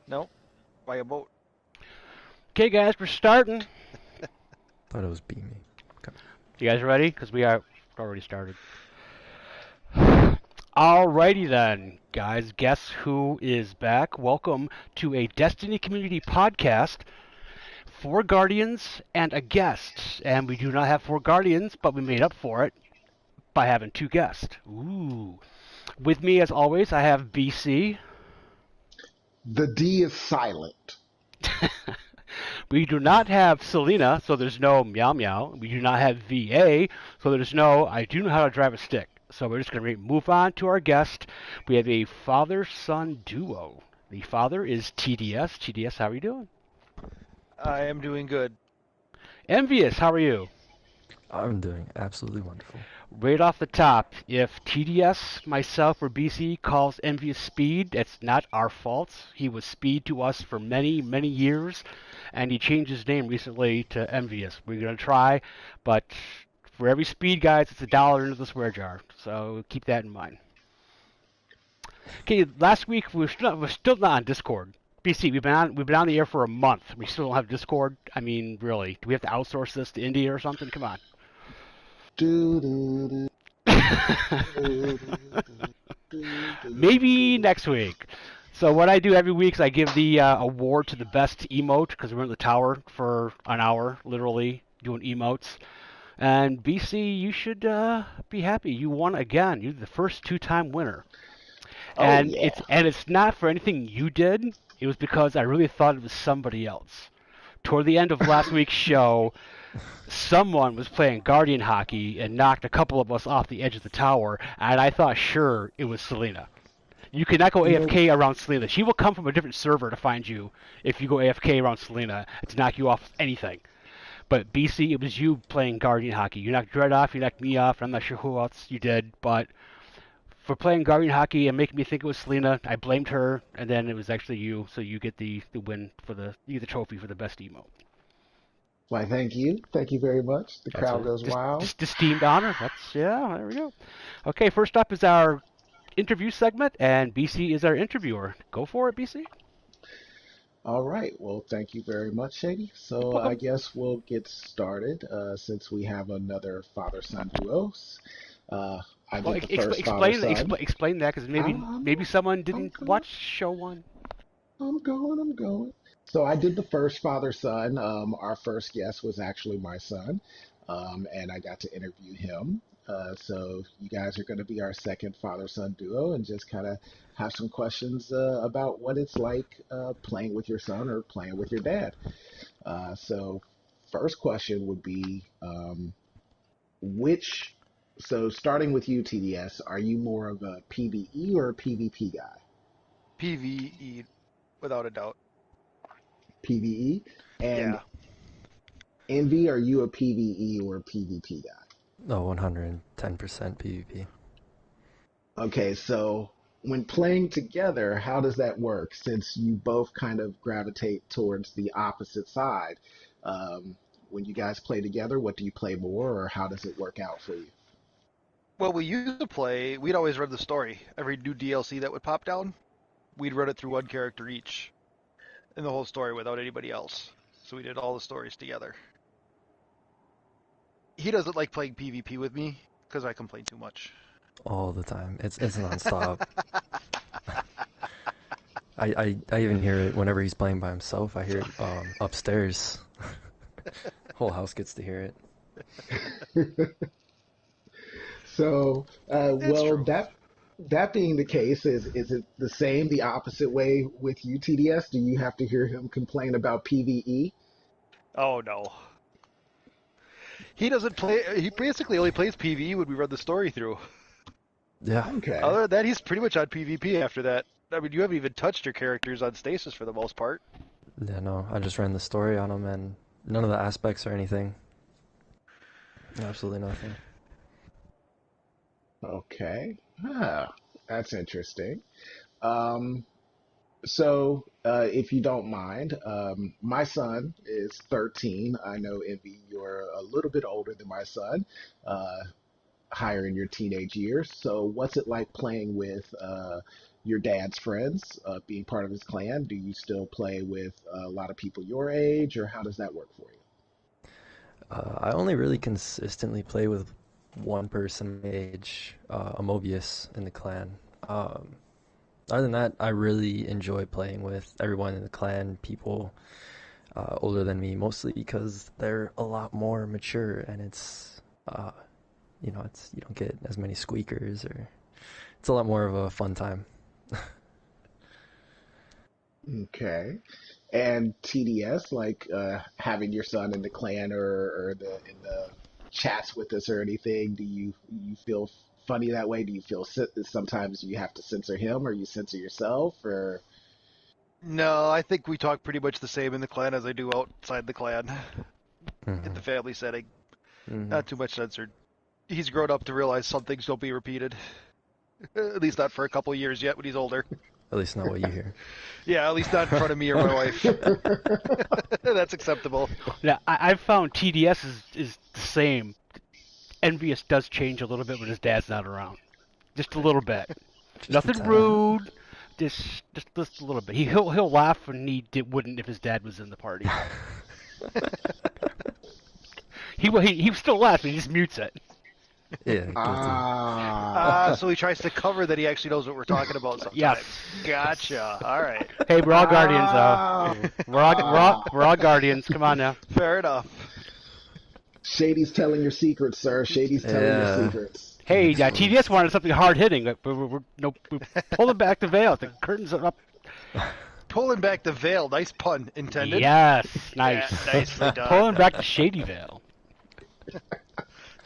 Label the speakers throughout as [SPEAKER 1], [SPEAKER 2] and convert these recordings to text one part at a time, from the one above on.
[SPEAKER 1] No, by a boat.
[SPEAKER 2] Okay, guys, we're starting.
[SPEAKER 3] Thought it was beaming. Okay.
[SPEAKER 2] You guys ready? Because we are already started. Alrighty then, guys. Guess who is back? Welcome to a Destiny Community podcast. 4 Guardians and a guest. And we do not have 4 Guardians, but we made up for it by having 2 guests. Ooh. With me, as always, I have BC.
[SPEAKER 4] The D is silent.
[SPEAKER 2] We do not have Selena, so there's no meow meow. We do not have VA, so there's no I do know how to drive a stick. So we're just going to move on to our guest. We have a father-son duo. The father is TDS. TDS, how are you doing?
[SPEAKER 1] I am doing good.
[SPEAKER 2] Envious, how are you?
[SPEAKER 3] I'm doing absolutely wonderful.
[SPEAKER 2] Right off the top, if TDS, myself, or BC calls Envious Speed, it's not our fault. He was Speed to us for many, many years, and he changed his name recently to Envious. We're going to try, but for every Speed, guys, it's $1 into the swear jar. So keep that in mind. Okay, last week we're still not on Discord. BC, we've been on the air for a month. We still don't have Discord. I mean, really, do we have to outsource this to India or something? Come on.
[SPEAKER 4] Do, do, do, do, do,
[SPEAKER 2] Maybe next week. So what I do every week is I give the award to the best emote because we're in the tower for an hour, literally doing emotes. And BC, you should be happy. You won again. You're the first two-time winner.
[SPEAKER 4] Oh
[SPEAKER 2] And
[SPEAKER 4] yeah.
[SPEAKER 2] it's not for anything you did. It was because I really thought it was somebody else. Toward the end of last week's show, someone was playing Guardian hockey and knocked a couple of us off the edge of the tower, and I thought sure it was Selena. You cannot go
[SPEAKER 4] You know,
[SPEAKER 2] AFK around Selena. She will come from a different server to find you if you go AFK around Selena to knock you off anything. But BC, it was you playing Guardian hockey. You knocked Dread off, you knocked me off, and I'm not sure who else you did, but for playing Guardian hockey and making me think it was Selena, I blamed her, and then it was actually you, so you get the win for you get the trophy for the best emote.
[SPEAKER 4] why, thank you. Thank you very much. The
[SPEAKER 3] That's
[SPEAKER 4] crowd
[SPEAKER 3] it.
[SPEAKER 4] goes wild.
[SPEAKER 2] Just esteemed honor. That's yeah. There we go. Okay, first up is our interview segment, and BC is our interviewer. Go for it, BC.
[SPEAKER 4] All right. Well, thank you very much, Shady. So I
[SPEAKER 2] Welcome.
[SPEAKER 4] guess we'll get started since we have another father-son duos. Uh, I
[SPEAKER 2] Well,
[SPEAKER 4] did the first father-son.
[SPEAKER 2] explain that because maybe someone
[SPEAKER 4] I'm
[SPEAKER 2] didn't
[SPEAKER 4] going.
[SPEAKER 2] watch show one.
[SPEAKER 4] I'm going. So I did the first father-son. Our first guest was actually my son, and I got to interview him. So you guys are going to be our second father-son duo, and just kind of have some questions about what it's like playing with your son or playing with your dad. So first question would be, which? So starting with you, TDS, are you more of a PvE or a PvP guy?
[SPEAKER 1] PvE, without a doubt.
[SPEAKER 4] PvE. And
[SPEAKER 1] Yeah.
[SPEAKER 4] Envy, are you a PvE or a PvP guy?
[SPEAKER 3] No, 110% PvP.
[SPEAKER 4] Okay, so when playing together, how does that work? Since you both kind of gravitate towards the opposite side, when you guys play together, what do you play more, or how does it work out for you?
[SPEAKER 1] Well, we used to play, we'd always read the story. Every new DLC that would pop down, we'd read it through one character each in the whole story without anybody else. So we did all the stories together. He doesn't like playing PvP with me because I complain too much.
[SPEAKER 3] All the time. It's nonstop. I even hear it whenever he's playing by himself. I hear it upstairs. Whole house gets to hear it.
[SPEAKER 4] So,
[SPEAKER 1] It's
[SPEAKER 4] well,
[SPEAKER 1] true.
[SPEAKER 4] that being the case, is it the same, the opposite way with you, TDS? Do you have to hear him complain about PvE?
[SPEAKER 1] Oh no. He doesn't play, he basically only plays PvE when we read the story through.
[SPEAKER 3] Yeah.
[SPEAKER 4] Okay.
[SPEAKER 1] Other than that, he's pretty much on PvP after that. I mean, you haven't even touched your characters on stasis for the most part.
[SPEAKER 3] Yeah, no, I just ran the story on him and none of the aspects or anything. Absolutely nothing.
[SPEAKER 4] Okay. Ah, that's interesting. Um, so, if you don't mind, my son is 13. I know, Envy, you're a little bit older than my son, uh, higher in your teenage years. So, what's it like playing with your dad's friends, being part of his clan? Do you still play with a lot of people your age, or how does that work for you?
[SPEAKER 3] I only really consistently play with one person my age, a Mobius in the clan. Um, Other than that, I really enjoy playing with everyone in the clan, people older than me, mostly because they're a lot more mature, and it's you don't get as many squeakers, or it's a lot more of a fun time.
[SPEAKER 4] Okay. And TDS, like having your son in the clan or in the chats with us or anything, do you feel funny that way? Do you feel sometimes you have to censor him or you censor yourself or
[SPEAKER 1] No, I think we talk pretty much the same in the clan as I do outside the clan in
[SPEAKER 3] Hmm.
[SPEAKER 1] the family setting.
[SPEAKER 3] Hmm.
[SPEAKER 1] Not too much censored. He's grown up to realize some things don't be repeated. At least not for a couple years yet when he's older.
[SPEAKER 3] At least not what you hear.
[SPEAKER 1] Yeah, at least not in front of me or my wife. That's acceptable.
[SPEAKER 2] Yeah, I've found TDS is the same. Envious does change a little bit when his dad's not around, just a little bit.
[SPEAKER 3] Just a
[SPEAKER 2] Nothing
[SPEAKER 3] tad.
[SPEAKER 2] rude, just a little bit. He'll laugh when wouldn't if his dad was in the party. He still laughs, but he just mutes it.
[SPEAKER 3] Yeah, guilty.
[SPEAKER 4] ah
[SPEAKER 1] So he tries to cover that he actually knows what we're talking about
[SPEAKER 2] Yes.
[SPEAKER 1] sometimes. Gotcha. All right.
[SPEAKER 2] Hey, we're all guardians, though.
[SPEAKER 4] ah
[SPEAKER 2] We're all guardians. Come on now.
[SPEAKER 1] Fair enough.
[SPEAKER 4] Shady's telling your secrets, sir. Shady's telling your
[SPEAKER 3] Yeah.
[SPEAKER 4] secrets.
[SPEAKER 2] Hey,
[SPEAKER 3] Makes
[SPEAKER 2] TDS
[SPEAKER 3] sense.
[SPEAKER 2] wanted something hard hitting, but we're pulling back the veil. The curtains are up.
[SPEAKER 1] Pulling back the veil. Nice pun intended.
[SPEAKER 2] Yes,
[SPEAKER 1] Yeah,
[SPEAKER 2] nice.
[SPEAKER 1] nicely done.
[SPEAKER 2] Pulling back the shady veil.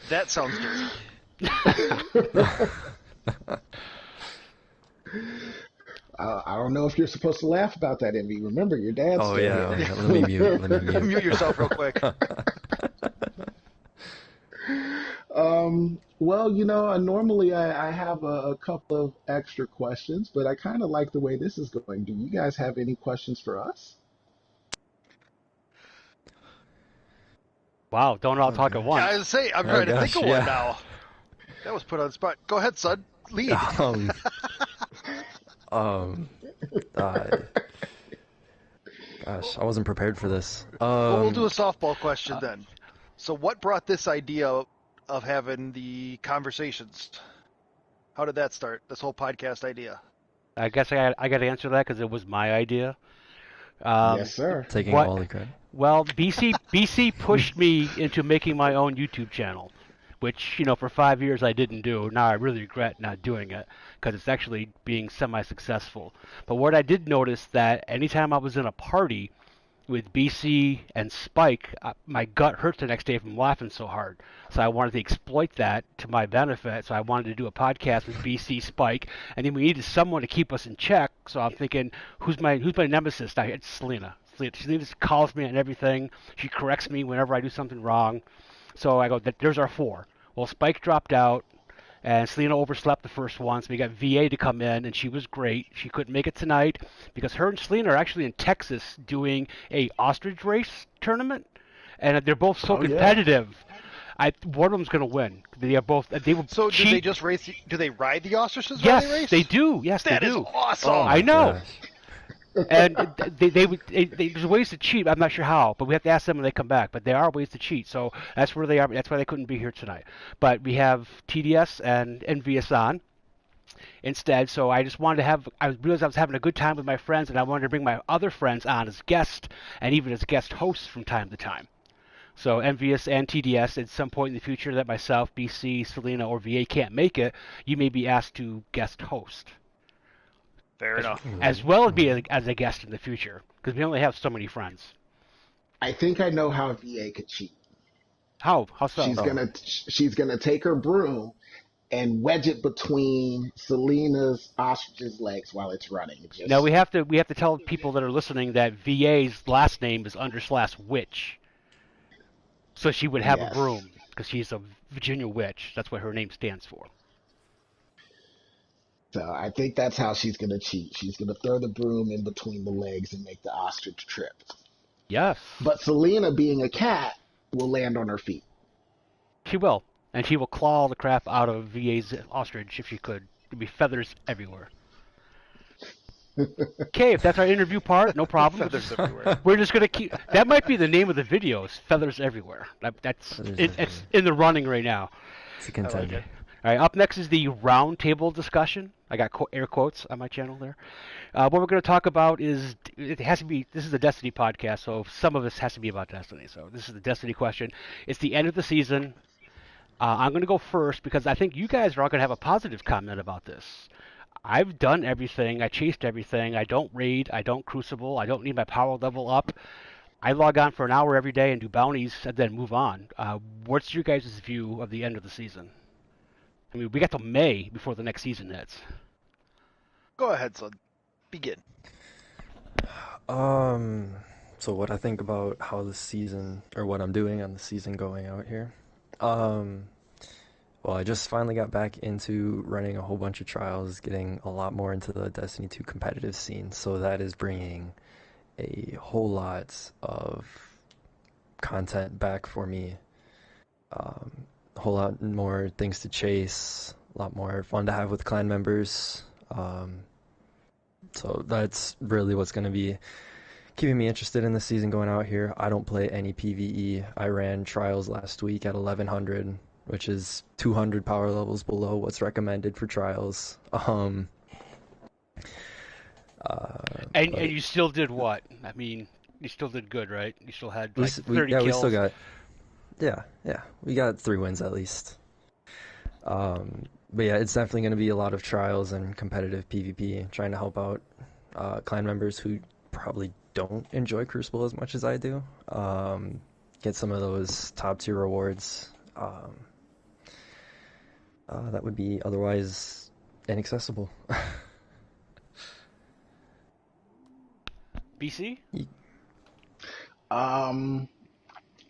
[SPEAKER 1] That sounds dirty.
[SPEAKER 4] I don't know if you're supposed to laugh about that, Envy. Remember, your dad's
[SPEAKER 3] Oh
[SPEAKER 4] still
[SPEAKER 3] yeah,
[SPEAKER 4] here.
[SPEAKER 3] yeah. Let me mute. Let me mute.
[SPEAKER 1] Mute yourself real quick.
[SPEAKER 4] Well, normally I have a couple of extra questions, but I kind of like the way this is going. Do you guys have any questions for us?
[SPEAKER 2] Wow, don't all
[SPEAKER 3] Oh
[SPEAKER 2] talk at
[SPEAKER 1] Yeah, I
[SPEAKER 2] once.
[SPEAKER 1] was say I'm
[SPEAKER 3] Oh
[SPEAKER 1] trying to think
[SPEAKER 3] gosh,
[SPEAKER 1] of one
[SPEAKER 3] yeah.
[SPEAKER 1] now. That was put on the spot. Go ahead, son. Lead.
[SPEAKER 3] Um, um, uh, Gosh, I wasn't prepared for this.
[SPEAKER 1] Well, we'll do a softball question then. So, what brought this idea of having the conversations? How did that start? This whole podcast idea.
[SPEAKER 2] I guess I got to answer that because it was my idea. Um,
[SPEAKER 4] Yes, sir.
[SPEAKER 3] taking
[SPEAKER 2] what?
[SPEAKER 3] all the credit.
[SPEAKER 2] Well, BC pushed me into making my own YouTube channel, which for 5 years I didn't do. Now I really regret not doing it because it's actually being semi-successful. But what I did notice that anytime I was in a party with BC and Spike, my gut hurt the next day from laughing so hard. So I wanted to exploit that to my benefit. So I wanted to do a podcast with BC, Spike, and then we needed someone to keep us in check. So I'm thinking, who's my nemesis? It's Selena. Selena just calls me on everything. She corrects me whenever I do something wrong. So I go, there's our four. Well, Spike dropped out, and Selena overslept the first one, so we got VA to come in, and she was great. She couldn't make it tonight because her and Selena are actually in Texas doing a ostrich race tournament, and they're both so
[SPEAKER 4] Oh yeah.
[SPEAKER 2] competitive. One of them's going to win. They are both. They will
[SPEAKER 1] So, do they
[SPEAKER 2] cheat.
[SPEAKER 1] just race? Do they ride the ostriches while they
[SPEAKER 2] Yes,
[SPEAKER 1] race?
[SPEAKER 2] they do. Yes,
[SPEAKER 1] That
[SPEAKER 2] they
[SPEAKER 1] is
[SPEAKER 2] do.
[SPEAKER 1] awesome.
[SPEAKER 3] Oh
[SPEAKER 2] I
[SPEAKER 3] my
[SPEAKER 2] know.
[SPEAKER 3] gosh.
[SPEAKER 2] And there's ways to cheat. I'm not sure how, but we have to ask them when they come back. But there are ways to cheat, so that's where they are. That's why they couldn't be here tonight. But we have TDS and Envious on instead. So I just wanted to have. I realized I was having a good time with my friends, and I wanted to bring my other friends on as guests and even as guest hosts from time to time. So Envious and TDS, at some point in the future that myself, BC, Selena, or VA can't make it, you may be asked to guest host
[SPEAKER 1] Fair enough.
[SPEAKER 2] as well as be as a guest in the future because we only have so many friends.
[SPEAKER 4] I think I know how VA could cheat.
[SPEAKER 2] How? How so?
[SPEAKER 4] She's
[SPEAKER 3] Oh.
[SPEAKER 4] gonna take her broom and wedge it between Selena's ostrich's legs while it's running. It
[SPEAKER 2] Now
[SPEAKER 4] just
[SPEAKER 2] we have to tell people that are listening that VA's last name is /witch, so she would have a
[SPEAKER 4] yes.
[SPEAKER 2] broom because she's a Virginia witch. That's what her name stands for.
[SPEAKER 4] So I think that's how she's gonna cheat. She's gonna throw the broom in between the legs and make the ostrich trip.
[SPEAKER 2] Yes,
[SPEAKER 4] But Selena, being a cat, will land on her feet.
[SPEAKER 2] she will, and she will claw the crap out of VA's ostrich if she could. There'd be feathers everywhere. Okay, if that's our interview part, no problem.
[SPEAKER 1] Feathers everywhere.
[SPEAKER 2] We're just gonna keep. That might be the name of the video. Is Feathers Everywhere. That's
[SPEAKER 3] There's
[SPEAKER 2] it's in the running right now.
[SPEAKER 3] It's a
[SPEAKER 1] I like
[SPEAKER 3] contender.
[SPEAKER 1] it.
[SPEAKER 2] All right, up next is the round table discussion. I got air quotes on my channel there. What we're going to talk about is it has to be. This is a Destiny podcast, so some of this has to be about Destiny. So this is the Destiny question. It's the end of the season. I'm going to go first because I think you guys are all going to have a positive comment about this. I've done everything. I chased everything. I don't raid. I don't crucible. I don't need my power level up. I log on for an hour every day and do bounties and then move on. What's your guys' view of the end of the season? I mean, we got till May before the next season hits.
[SPEAKER 1] Go ahead, son. Begin.
[SPEAKER 3] Um, so what I think about how the season, or what I'm doing on the season going out here. Um, well, I just finally got back into running a whole bunch of trials, getting a lot more into the Destiny 2 competitive scene. So that is bringing a whole lot of content back for me. A whole lot more things to chase, a lot more fun to have with clan members. So that's really what's going to be keeping me interested in the season going out here. I don't play any PvE. I ran trials last week at 1100, which is 200 power levels below what's recommended for trials.
[SPEAKER 2] And
[SPEAKER 3] But
[SPEAKER 2] you still did what? I mean, you still did good, right? You still had
[SPEAKER 3] we,
[SPEAKER 2] like
[SPEAKER 3] s-
[SPEAKER 2] 30
[SPEAKER 3] we still
[SPEAKER 2] kills.
[SPEAKER 3] got, yeah, we got 3 wins at least. But yeah, it's definitely going to be a lot of trials and competitive PvP, trying to help out clan members who probably don't enjoy Crucible as much as I do. Get some of those top tier rewards that would be otherwise inaccessible.
[SPEAKER 2] BC?
[SPEAKER 4] Um,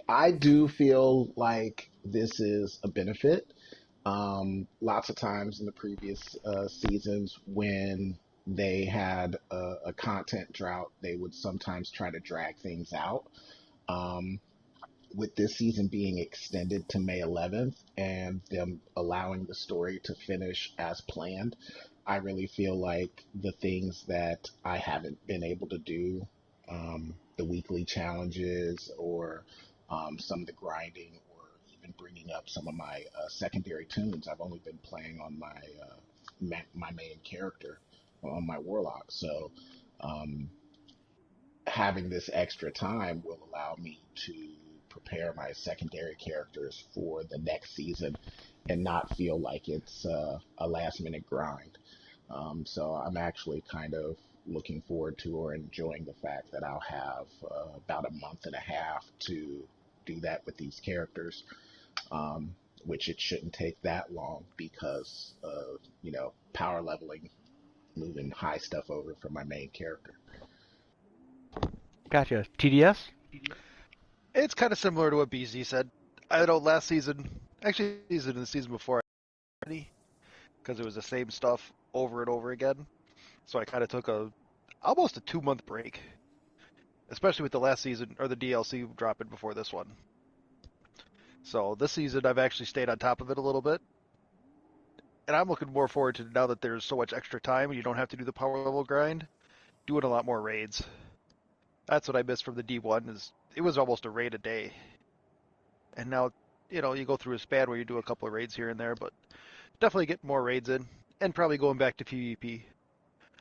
[SPEAKER 4] I do feel like this is a benefit. Lots of times in the previous seasons, when they had a content drought, they would sometimes try to drag things out. Um, with this season being extended to May 11th and them allowing the story to finish as planned, I really feel like the things that I haven't been able to do, the weekly challenges or some of the grinding or even bringing up some of my secondary tunes, I've only been playing on my main character on my warlock. So um, having this extra time will allow me to prepare my secondary characters for the next season and not feel like it's a last minute grind. So I'm actually kind of looking forward to or enjoying the fact that I'll have about a month and a half to do that with these characters, um, which it shouldn't take that long because of, power leveling, moving high stuff over from my main character.
[SPEAKER 2] Gotcha. TDS?
[SPEAKER 1] It's kind of similar to what BZ said. I know last season, actually, the season before, because it was the same stuff over and over again. So I kind of took almost a 2 month break, especially with the last season or the DLC dropping before this one. So this season I've actually stayed on top of it a little bit, and I'm looking more forward to now that there's so much extra time and you don't have to do the power level grind, doing a lot more raids. That's what I missed from the D1 is it was almost a raid a day, and now you go through a span where you do a couple of raids here and there, but definitely get more raids in, and probably going back to PvP.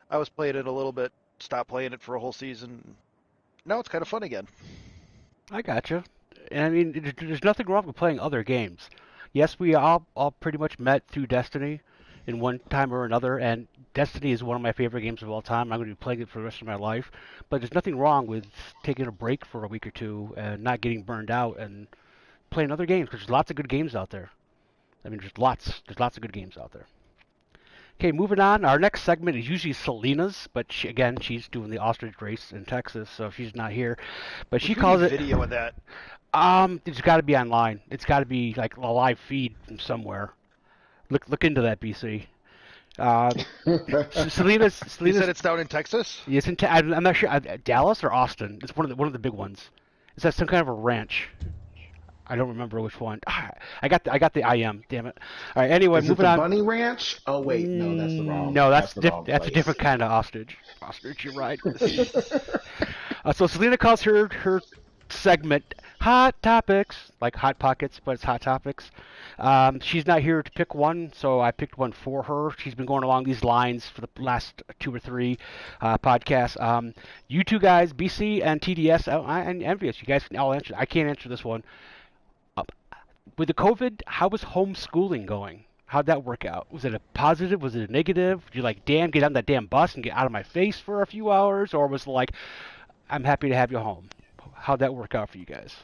[SPEAKER 1] I was playing it a little bit, stopped playing it for a whole season. Now it's kind of fun again.
[SPEAKER 2] I gotcha. And I mean, there's nothing wrong with playing other games. Yes, we all pretty much met through Destiny in one time or another, and Destiny is one of my favorite games of all time. I'm going to be playing it for the rest of my life. But there's nothing wrong with taking a break for a week or two and not getting burned out and playing other games because there's lots of good games out there. I mean, there's lots of good games out there. Okay, moving on. Our next segment is usually Selena's, but again, she's doing the ostrich race in Texas, so she's not here. But
[SPEAKER 1] We
[SPEAKER 2] she
[SPEAKER 1] do
[SPEAKER 2] calls
[SPEAKER 1] need
[SPEAKER 2] it.
[SPEAKER 1] video of that.
[SPEAKER 2] It's got to be online. It's got to be like a live feed from somewhere. Look into that, BC. Uh, Selena's.
[SPEAKER 1] You said it's down in Texas?
[SPEAKER 2] It's in. I'm not sure. Dallas or Austin. It's one of the big ones. It's at some kind of a ranch. I don't remember which one. I got the IM. Damn it. All right. Anyway,
[SPEAKER 4] Is it
[SPEAKER 2] moving
[SPEAKER 4] the
[SPEAKER 2] on.
[SPEAKER 4] Bunny Ranch? Oh wait, no,
[SPEAKER 2] No,
[SPEAKER 4] that's the wrong
[SPEAKER 2] that's a
[SPEAKER 4] place.
[SPEAKER 2] different kind of ostrich. Ostrich, you're right. So Selena calls her segment "Hot Topics," like Hot Pockets, but it's Hot Topics. She's not here to pick one, so I picked one for her. She's been going along these lines for the last two or three podcasts. You two guys, BC and TDS, and Envious, you guys can all answer. I can't answer this one. Uh, with the COVID, how was homeschooling going? How'd that work out? Was it a positive? Was it a negative? Did you like, damn, get on that damn bus and get out of my face for a few hours? Or was it like, I'm happy to have you home? How'd that work out for you guys?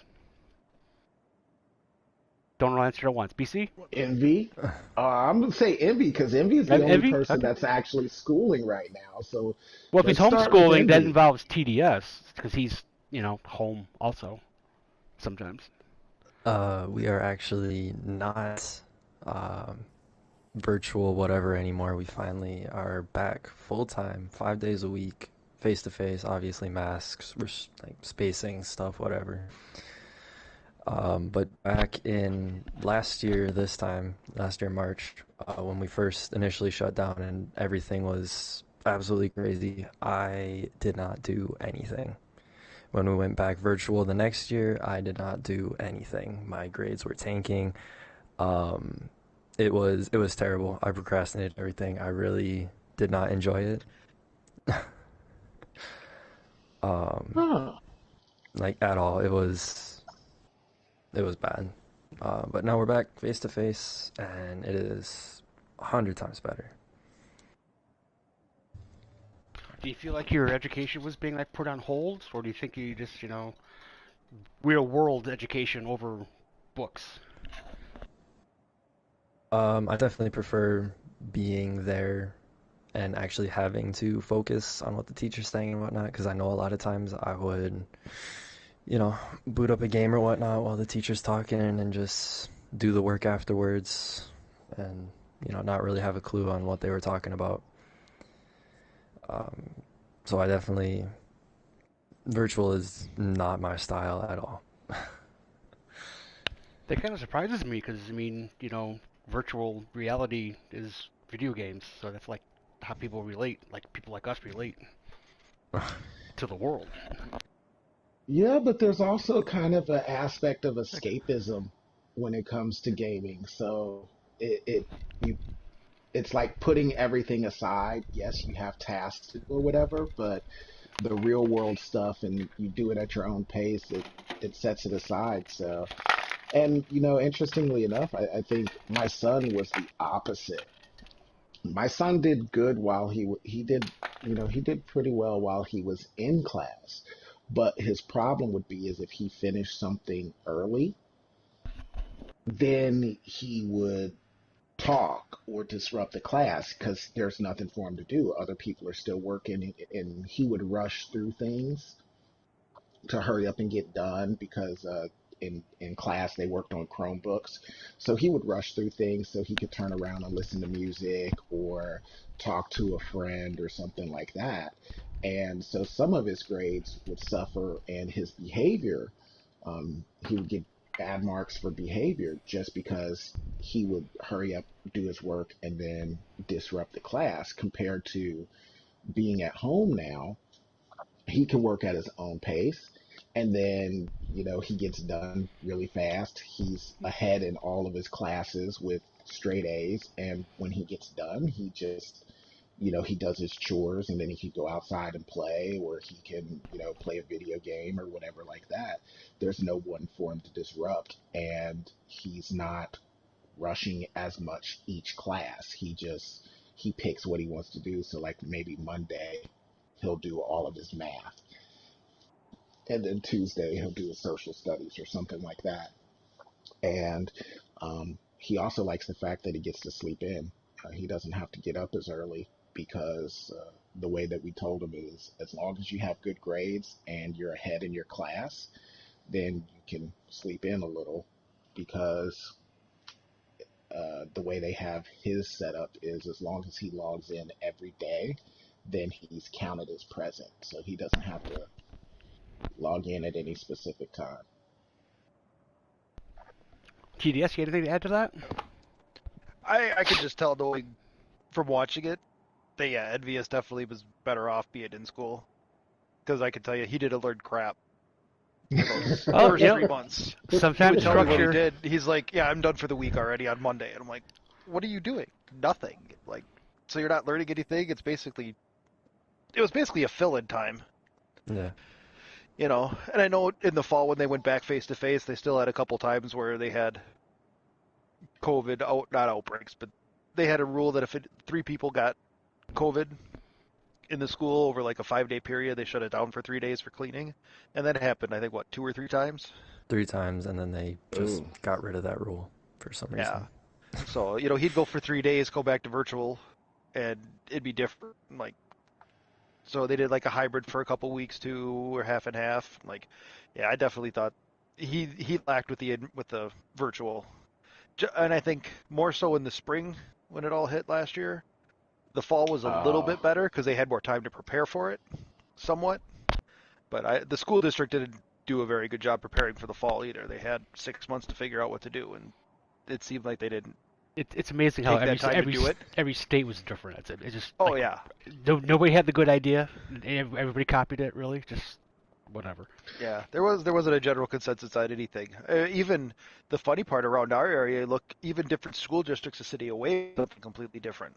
[SPEAKER 2] Don't all answer at once. BC?
[SPEAKER 4] Envy. I'm gonna say Envy because Envy is the only
[SPEAKER 2] Envy?
[SPEAKER 4] person
[SPEAKER 2] Okay.
[SPEAKER 4] that's actually schooling right now. So
[SPEAKER 2] Well, if he's
[SPEAKER 4] let's start with
[SPEAKER 2] homeschooling, that
[SPEAKER 4] Envy.
[SPEAKER 2] involves TDS because he's, home also sometimes.
[SPEAKER 3] We are actually not um, virtual whatever anymore. We finally are back full time, 5 days a week, face to face. Obviously, masks, like spacing stuff, whatever. But back in last year, last year March, when we first initially shut down and everything was absolutely crazy, I did not do anything. When we went back virtual the next year, I did not do anything. My grades were tanking. Um, it was terrible. I procrastinated everything. I really did not enjoy it. Um,
[SPEAKER 4] Huh.
[SPEAKER 3] like at all. It was bad. But now we're back face to face, and it is 100 times better.
[SPEAKER 2] Do you feel like your education was being like put on hold, or do you think you just, real world education over books?
[SPEAKER 3] I definitely prefer being there and actually having to focus on what the teacher's saying and whatnot, because I know a lot of times I would, boot up a game or whatnot while the teacher's talking and just do the work afterwards and, not really have a clue on what they were talking about. Um, so I definitely, virtual is not my style at all.
[SPEAKER 2] That kind of surprises me because, virtual reality is video games, so that's like how people relate, like people like us relate to the world.
[SPEAKER 4] Yeah, but there's also kind of an aspect of escapism when it comes to gaming. So it you it's like putting everything aside. Yes, you have tasks to do or whatever, but the real world stuff and you do it at your own pace, it sets it aside. So, and interestingly enough, I think my son was the opposite. My son did good while he did, he did pretty well while he was in class. But his problem would be is if he finished something early, then he would talk or disrupt the class because there's nothing for him to do. Other people are still working, and he would rush through things to hurry up and get done because in class they worked on Chromebooks. So he would rush through things so he could turn around and listen to music or talk to a friend or something like that. And so some of his grades would suffer, and his behavior, he would get bad marks for behavior just because he would hurry up, do his work, and then disrupt the class compared to being at home now. He can work at his own pace, and then he gets done really fast. He's ahead in all of his classes with straight A's, and when he gets done he just he does his chores, and then he can go outside and play, or he can play a video game or whatever like that. There's no one for him to disrupt, and he's not rushing as much each class. He picks what he wants to do. So like maybe Monday he'll do all of his math, and then Tuesday he'll do his social studies or something like that. And he also likes the fact that he gets to sleep in. He doesn't have to get up as early because the way that we told him is as long as you have good grades and you're ahead in your class, then you can sleep in a little because the way they have his setup is as long as he logs in every day, then he's counted as present. So he doesn't have to log in at any specific time.
[SPEAKER 2] TDS, you got anything to add to that?
[SPEAKER 1] I could just tell knowing from watching it that Envious definitely was better off being in school because I can tell you he didn't learn crap for those
[SPEAKER 2] Oh,
[SPEAKER 1] first 3 months. He would
[SPEAKER 2] sometimes
[SPEAKER 1] tell me what he
[SPEAKER 2] structure.
[SPEAKER 1] did. He's like, "Yeah, I'm done for the week already on Monday," and I'm like, "What are you doing? Nothing. Like, so you're not learning anything? It was basically a fill-in time."
[SPEAKER 3] Yeah.
[SPEAKER 1] And I know in the fall when they went back face to face, they still had a couple times where they had COVID not outbreaks, but they had a rule that if 3 people got COVID in the school over like a 5-day period, they shut it down for 3 days for cleaning, and that happened I think 2 or 3 times.
[SPEAKER 3] 3 times, and then they just
[SPEAKER 4] Ooh.
[SPEAKER 3] got rid of that rule for some
[SPEAKER 1] Yeah.
[SPEAKER 3] reason.
[SPEAKER 1] So he'd go for 3 days, go back to virtual, and it'd be different. Like so they did like a hybrid for a couple weeks too, or half and half. Like yeah, I definitely thought he lacked with the virtual. And I think more so in the spring when it all hit last year. The fall was a little
[SPEAKER 4] Oh.
[SPEAKER 1] bit better because they had more time to prepare for it, somewhat. But the school district didn't do a very good job preparing for the fall either. They had 6 months to figure out what to do, and it seemed like they didn't
[SPEAKER 2] It's amazing how
[SPEAKER 1] take that time to do it.
[SPEAKER 2] every state was different. It's just
[SPEAKER 1] Oh
[SPEAKER 2] like
[SPEAKER 1] yeah,
[SPEAKER 2] nobody had the good idea. Everybody copied it. Really, just whatever.
[SPEAKER 1] yeah. There wasn't a general consensus on anything. Even the funny part around our area, look, even different school districts a city away, something completely different.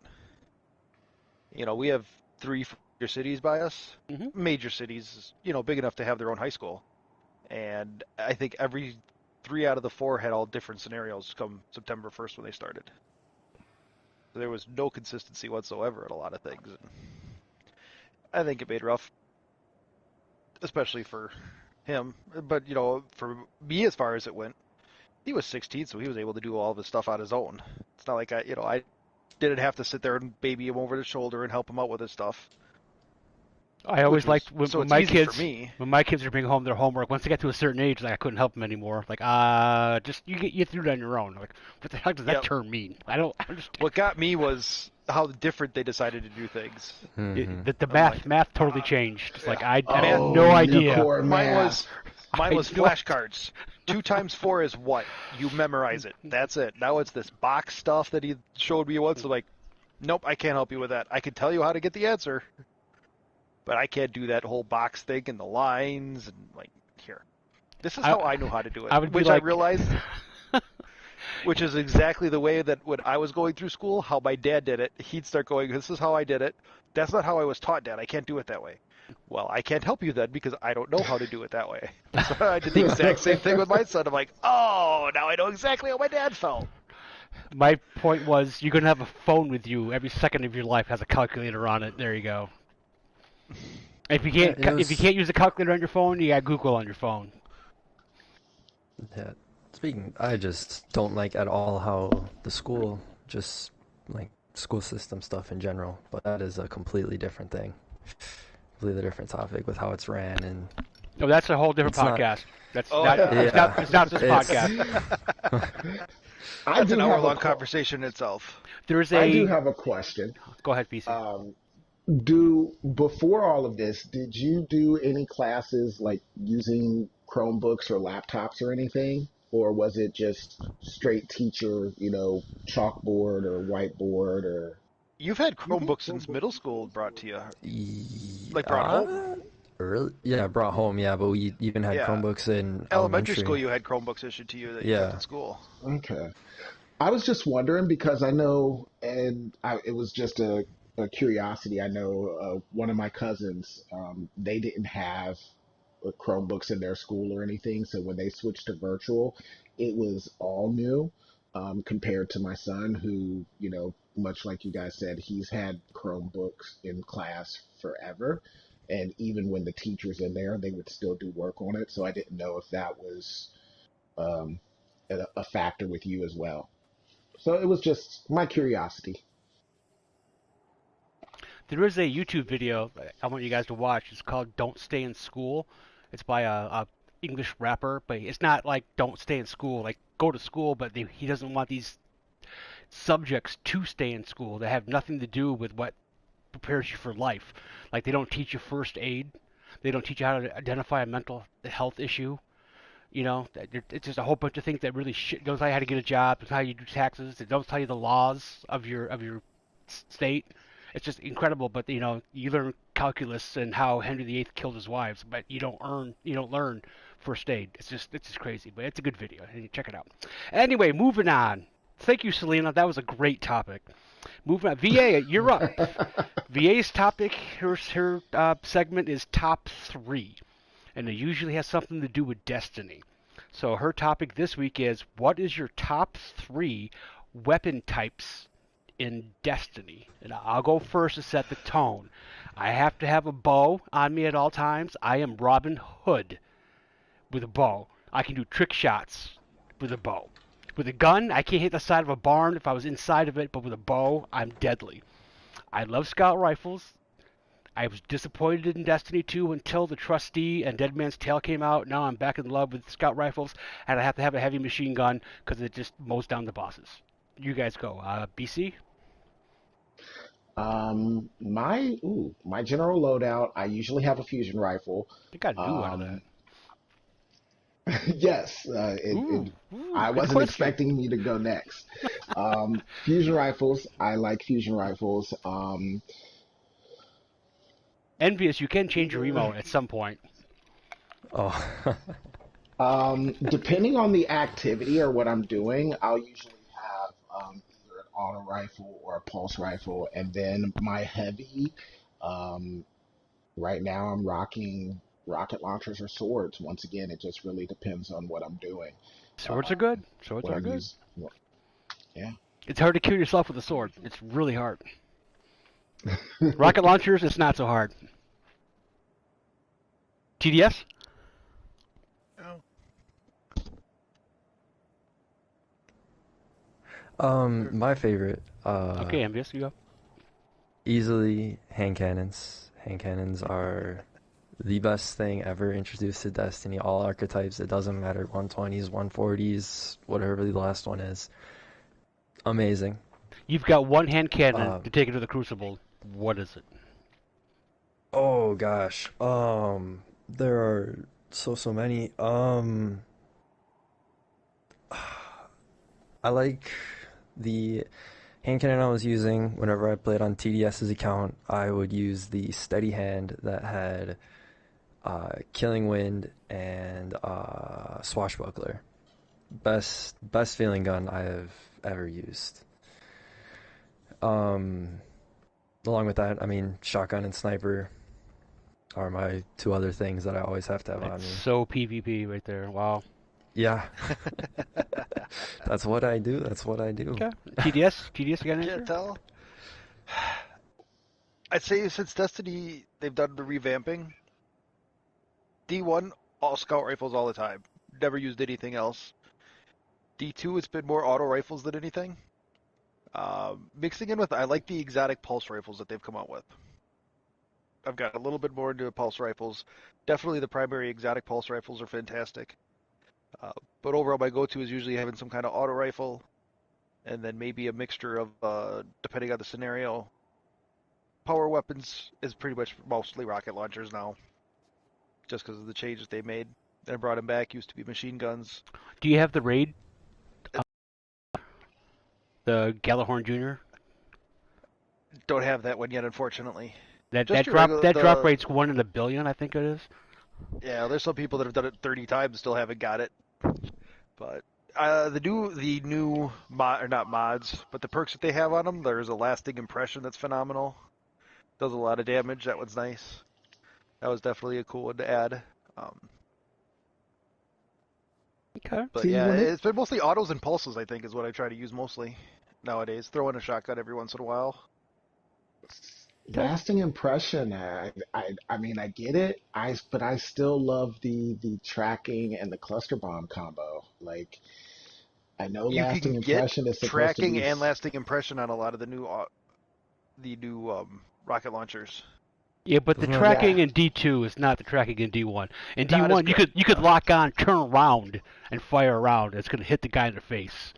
[SPEAKER 1] We have 3 major cities by us.
[SPEAKER 2] Hmm.
[SPEAKER 1] Major cities, big enough to have their own high school. And I think every 3 out of the 4 had all different scenarios come September 1st when they started. There was no consistency whatsoever in a lot of things. And I think it made it rough, especially for him. But, for me, as far as it went, he was 16, so he was able to do all of his stuff on his own. It's not like I didn't have to sit there and baby him over the shoulder and help him out with his stuff.
[SPEAKER 2] I always liked when,
[SPEAKER 1] So
[SPEAKER 2] when
[SPEAKER 1] it's
[SPEAKER 2] my
[SPEAKER 1] easy for
[SPEAKER 2] kids
[SPEAKER 1] me.
[SPEAKER 2] when my kids were bringing home their homework. Once they got to a certain age, like I couldn't help them anymore. Like just you through it on your own. Like what the heck does that
[SPEAKER 1] Yep.
[SPEAKER 2] term mean? I don't understand.
[SPEAKER 1] What got me was how different they decided to do things.
[SPEAKER 3] Hmm.
[SPEAKER 2] The
[SPEAKER 1] I'm like,
[SPEAKER 2] math totally changed. It's like I
[SPEAKER 1] Man,
[SPEAKER 2] had
[SPEAKER 4] Oh,
[SPEAKER 2] no
[SPEAKER 4] the
[SPEAKER 2] idea.
[SPEAKER 4] core
[SPEAKER 1] Mine
[SPEAKER 4] math.
[SPEAKER 1] was
[SPEAKER 2] I know.
[SPEAKER 1] flashcards. 2 times 4 is what? You memorize it. That's it. Now it's this box stuff that he showed me once. I'm like, nope, I can't help you with that. I can tell you how to get the answer, but I can't do that whole box thing and the lines and like here. This is how I know how to do it.
[SPEAKER 2] I would be
[SPEAKER 1] Which
[SPEAKER 2] like,
[SPEAKER 1] I realized, which is exactly the way that when I was going through school, how my dad did it. He'd start going, "This is how I did it." That's not how I was taught, Dad. I can't do it that way. Well, I can't help you then because I don't know how to do it that way. So I did the exact same thing with my son. I'm like, oh, now I know exactly how my dad felt.
[SPEAKER 2] my point was you're gonna have a phone with you every second of your life has a calculator on it. There you go. If you
[SPEAKER 3] Yeah,
[SPEAKER 2] can't
[SPEAKER 3] it
[SPEAKER 2] if you
[SPEAKER 3] was.
[SPEAKER 2] can't use a calculator on your phone, you got Google on your phone.
[SPEAKER 3] Yeah. Speaking, I just don't like at all how the school just like school system stuff in general, but that is a completely different thing. Completely different topic with how it's ran and
[SPEAKER 2] No, that's a whole different
[SPEAKER 3] it's not.
[SPEAKER 2] podcast. That's
[SPEAKER 1] Oh,
[SPEAKER 2] not.
[SPEAKER 1] yeah.
[SPEAKER 2] It's not this
[SPEAKER 3] It's
[SPEAKER 2] podcast.
[SPEAKER 4] I
[SPEAKER 1] That's
[SPEAKER 4] do
[SPEAKER 1] an
[SPEAKER 4] have a
[SPEAKER 1] hour-long conversation itself.
[SPEAKER 2] There's
[SPEAKER 4] I do
[SPEAKER 2] a.
[SPEAKER 4] have a question.
[SPEAKER 2] Go ahead, PC.
[SPEAKER 4] Before all of this, did you do any classes like using Chromebooks or laptops or anything? Or was it just straight teacher, chalkboard or whiteboard or
[SPEAKER 1] You've had Chromebooks since middle school brought to you, like brought home.
[SPEAKER 3] yeah, really, yeah, brought home, yeah, but we even had
[SPEAKER 1] Yeah.
[SPEAKER 3] Chromebooks in
[SPEAKER 1] Elementary school,
[SPEAKER 3] elementary.
[SPEAKER 1] you had Chromebooks issued to you that you kept
[SPEAKER 3] Yeah.
[SPEAKER 1] in school.
[SPEAKER 4] okay. I was just wondering because I know, it was just a curiosity. I know one of my cousins, they didn't have Chromebooks in their school or anything. So when they switched to virtual, it was all new compared to my son, who, much like you guys said, he's had Chromebooks in class forever. And even when the teacher's in there, they would still do work on it. So I didn't know if that was um, a factor with you as well. So it was just my curiosity.
[SPEAKER 2] There is a YouTube video I want you guys to watch. It's called "Don't Stay in School." It's by a English rapper, but it's not like "Don't stay in school." Like go to school, but he doesn't want these subjects to stay in school. They have nothing to do with what prepares you for life. Like they don't teach you first aid. They don't teach you how to identify a mental health issue. It's just a whole bunch of things that really don't tell you how to get a job, don't tell you how you do taxes, it don't tell you the laws of your state. It's just incredible. But you learn calculus and how Henry VIII killed his wives, but you don't learn first aid. It's just crazy. But it's a good video. Check it out. Anyway, moving on. Thank you, Selena. That was a great topic. Moving on. VA, you're up. VA's topic, her segment is top 3. And it usually has something to do with Destiny. So her topic this week is, what is your top 3 weapon types in Destiny? And I'll go first to set the tone. I have to have a bow on me at all times. I am Robin Hood with a bow. I can do trick shots with a bow. With a gun, I can't hit the side of a barn if I was inside of it, but with a bow, I'm deadly. I love scout rifles. I was disappointed in Destiny 2 until the Trustee and Dead Man's Tale came out. Now I'm back in love with scout rifles, and I have to have a heavy machine gun because it just mows down the bosses. You guys go. BC?
[SPEAKER 4] My general loadout, I usually have a fusion rifle.
[SPEAKER 2] I think I knew out of that.
[SPEAKER 4] Yes, I wasn't expecting you to go next. Fusion rifles, I like fusion rifles.
[SPEAKER 2] Envious, you can change your emote at some point.
[SPEAKER 3] Oh.
[SPEAKER 4] Depending on the activity or what I'm doing, I'll usually have either an auto rifle or a pulse rifle, and then my heavy. Right now, I'm rocking rocket launchers or swords. Once again, it just really depends on what I'm doing.
[SPEAKER 2] Swords are good. Swords are good.
[SPEAKER 4] Yeah.
[SPEAKER 2] It's hard to kill yourself with a sword. It's really hard. Rocket launchers, it's not so hard. TDS?
[SPEAKER 3] My favorite.
[SPEAKER 2] Okay, Envious, you go.
[SPEAKER 3] Easily hand cannons. Hand cannons are the best thing ever introduced to Destiny. All archetypes, it doesn't matter. 120s, 140s, whatever the last one is. Amazing.
[SPEAKER 2] You've got one hand cannon to take it to the Crucible. What is it?
[SPEAKER 3] Oh gosh. There are so many. I like the hand cannon I was using whenever I played on TDS's account. I would use the steady hand that had Killing Wind and Swashbuckler. Best feeling gun I have ever used. Along with that, I mean, shotgun and sniper are my 2 other things that I always have to have on me.
[SPEAKER 2] So PvP right there. Wow.
[SPEAKER 3] Yeah. That's what I do.
[SPEAKER 2] Okay. TDS, you got an answer?
[SPEAKER 1] Can't tell. I'd say since Destiny, they've done the revamping. D1, all scout rifles all the time. Never used anything else. D2, it's been more auto rifles than anything. Mixing in with, I like the exotic pulse rifles that they've come out with. I've got a little bit more into pulse rifles. Definitely the primary exotic pulse rifles are fantastic. But overall, my go-to is usually having some kind of auto rifle, and then maybe a mixture of, depending on the scenario. Power weapons is pretty much mostly rocket launchers now, just because of the changes they made. They brought them back. Used to be machine guns.
[SPEAKER 2] Do you have the raid? The Gallahorn Jr.?
[SPEAKER 1] Don't have that one yet, unfortunately.
[SPEAKER 2] That drop rate's 1 in a billion, I think it is.
[SPEAKER 1] Yeah, there's some people that have done it 30 times and still haven't got it. But the new not mods, but the perks that they have on them, there's a lasting impression that's phenomenal. Does a lot of damage. That one's nice. That was definitely a cool one to add.
[SPEAKER 2] Okay.
[SPEAKER 1] But yeah, it's been mostly autos and pulses, I think, is what I try to use mostly nowadays. Throw in a shotgun every once in a while.
[SPEAKER 4] Lasting impression. I mean, I get it. But I still love the tracking and the cluster bomb combo. Like, I know
[SPEAKER 1] You
[SPEAKER 4] lasting
[SPEAKER 1] can get
[SPEAKER 4] impression is supposed
[SPEAKER 1] tracking
[SPEAKER 4] to be
[SPEAKER 1] and lasting impression on a lot of the new rocket launchers.
[SPEAKER 2] Yeah, but the tracking in D2 is not the tracking in D1. In
[SPEAKER 1] Not as
[SPEAKER 2] D1,
[SPEAKER 1] good.
[SPEAKER 2] you could lock on, turn around, and fire around. It's gonna hit the guy in the face.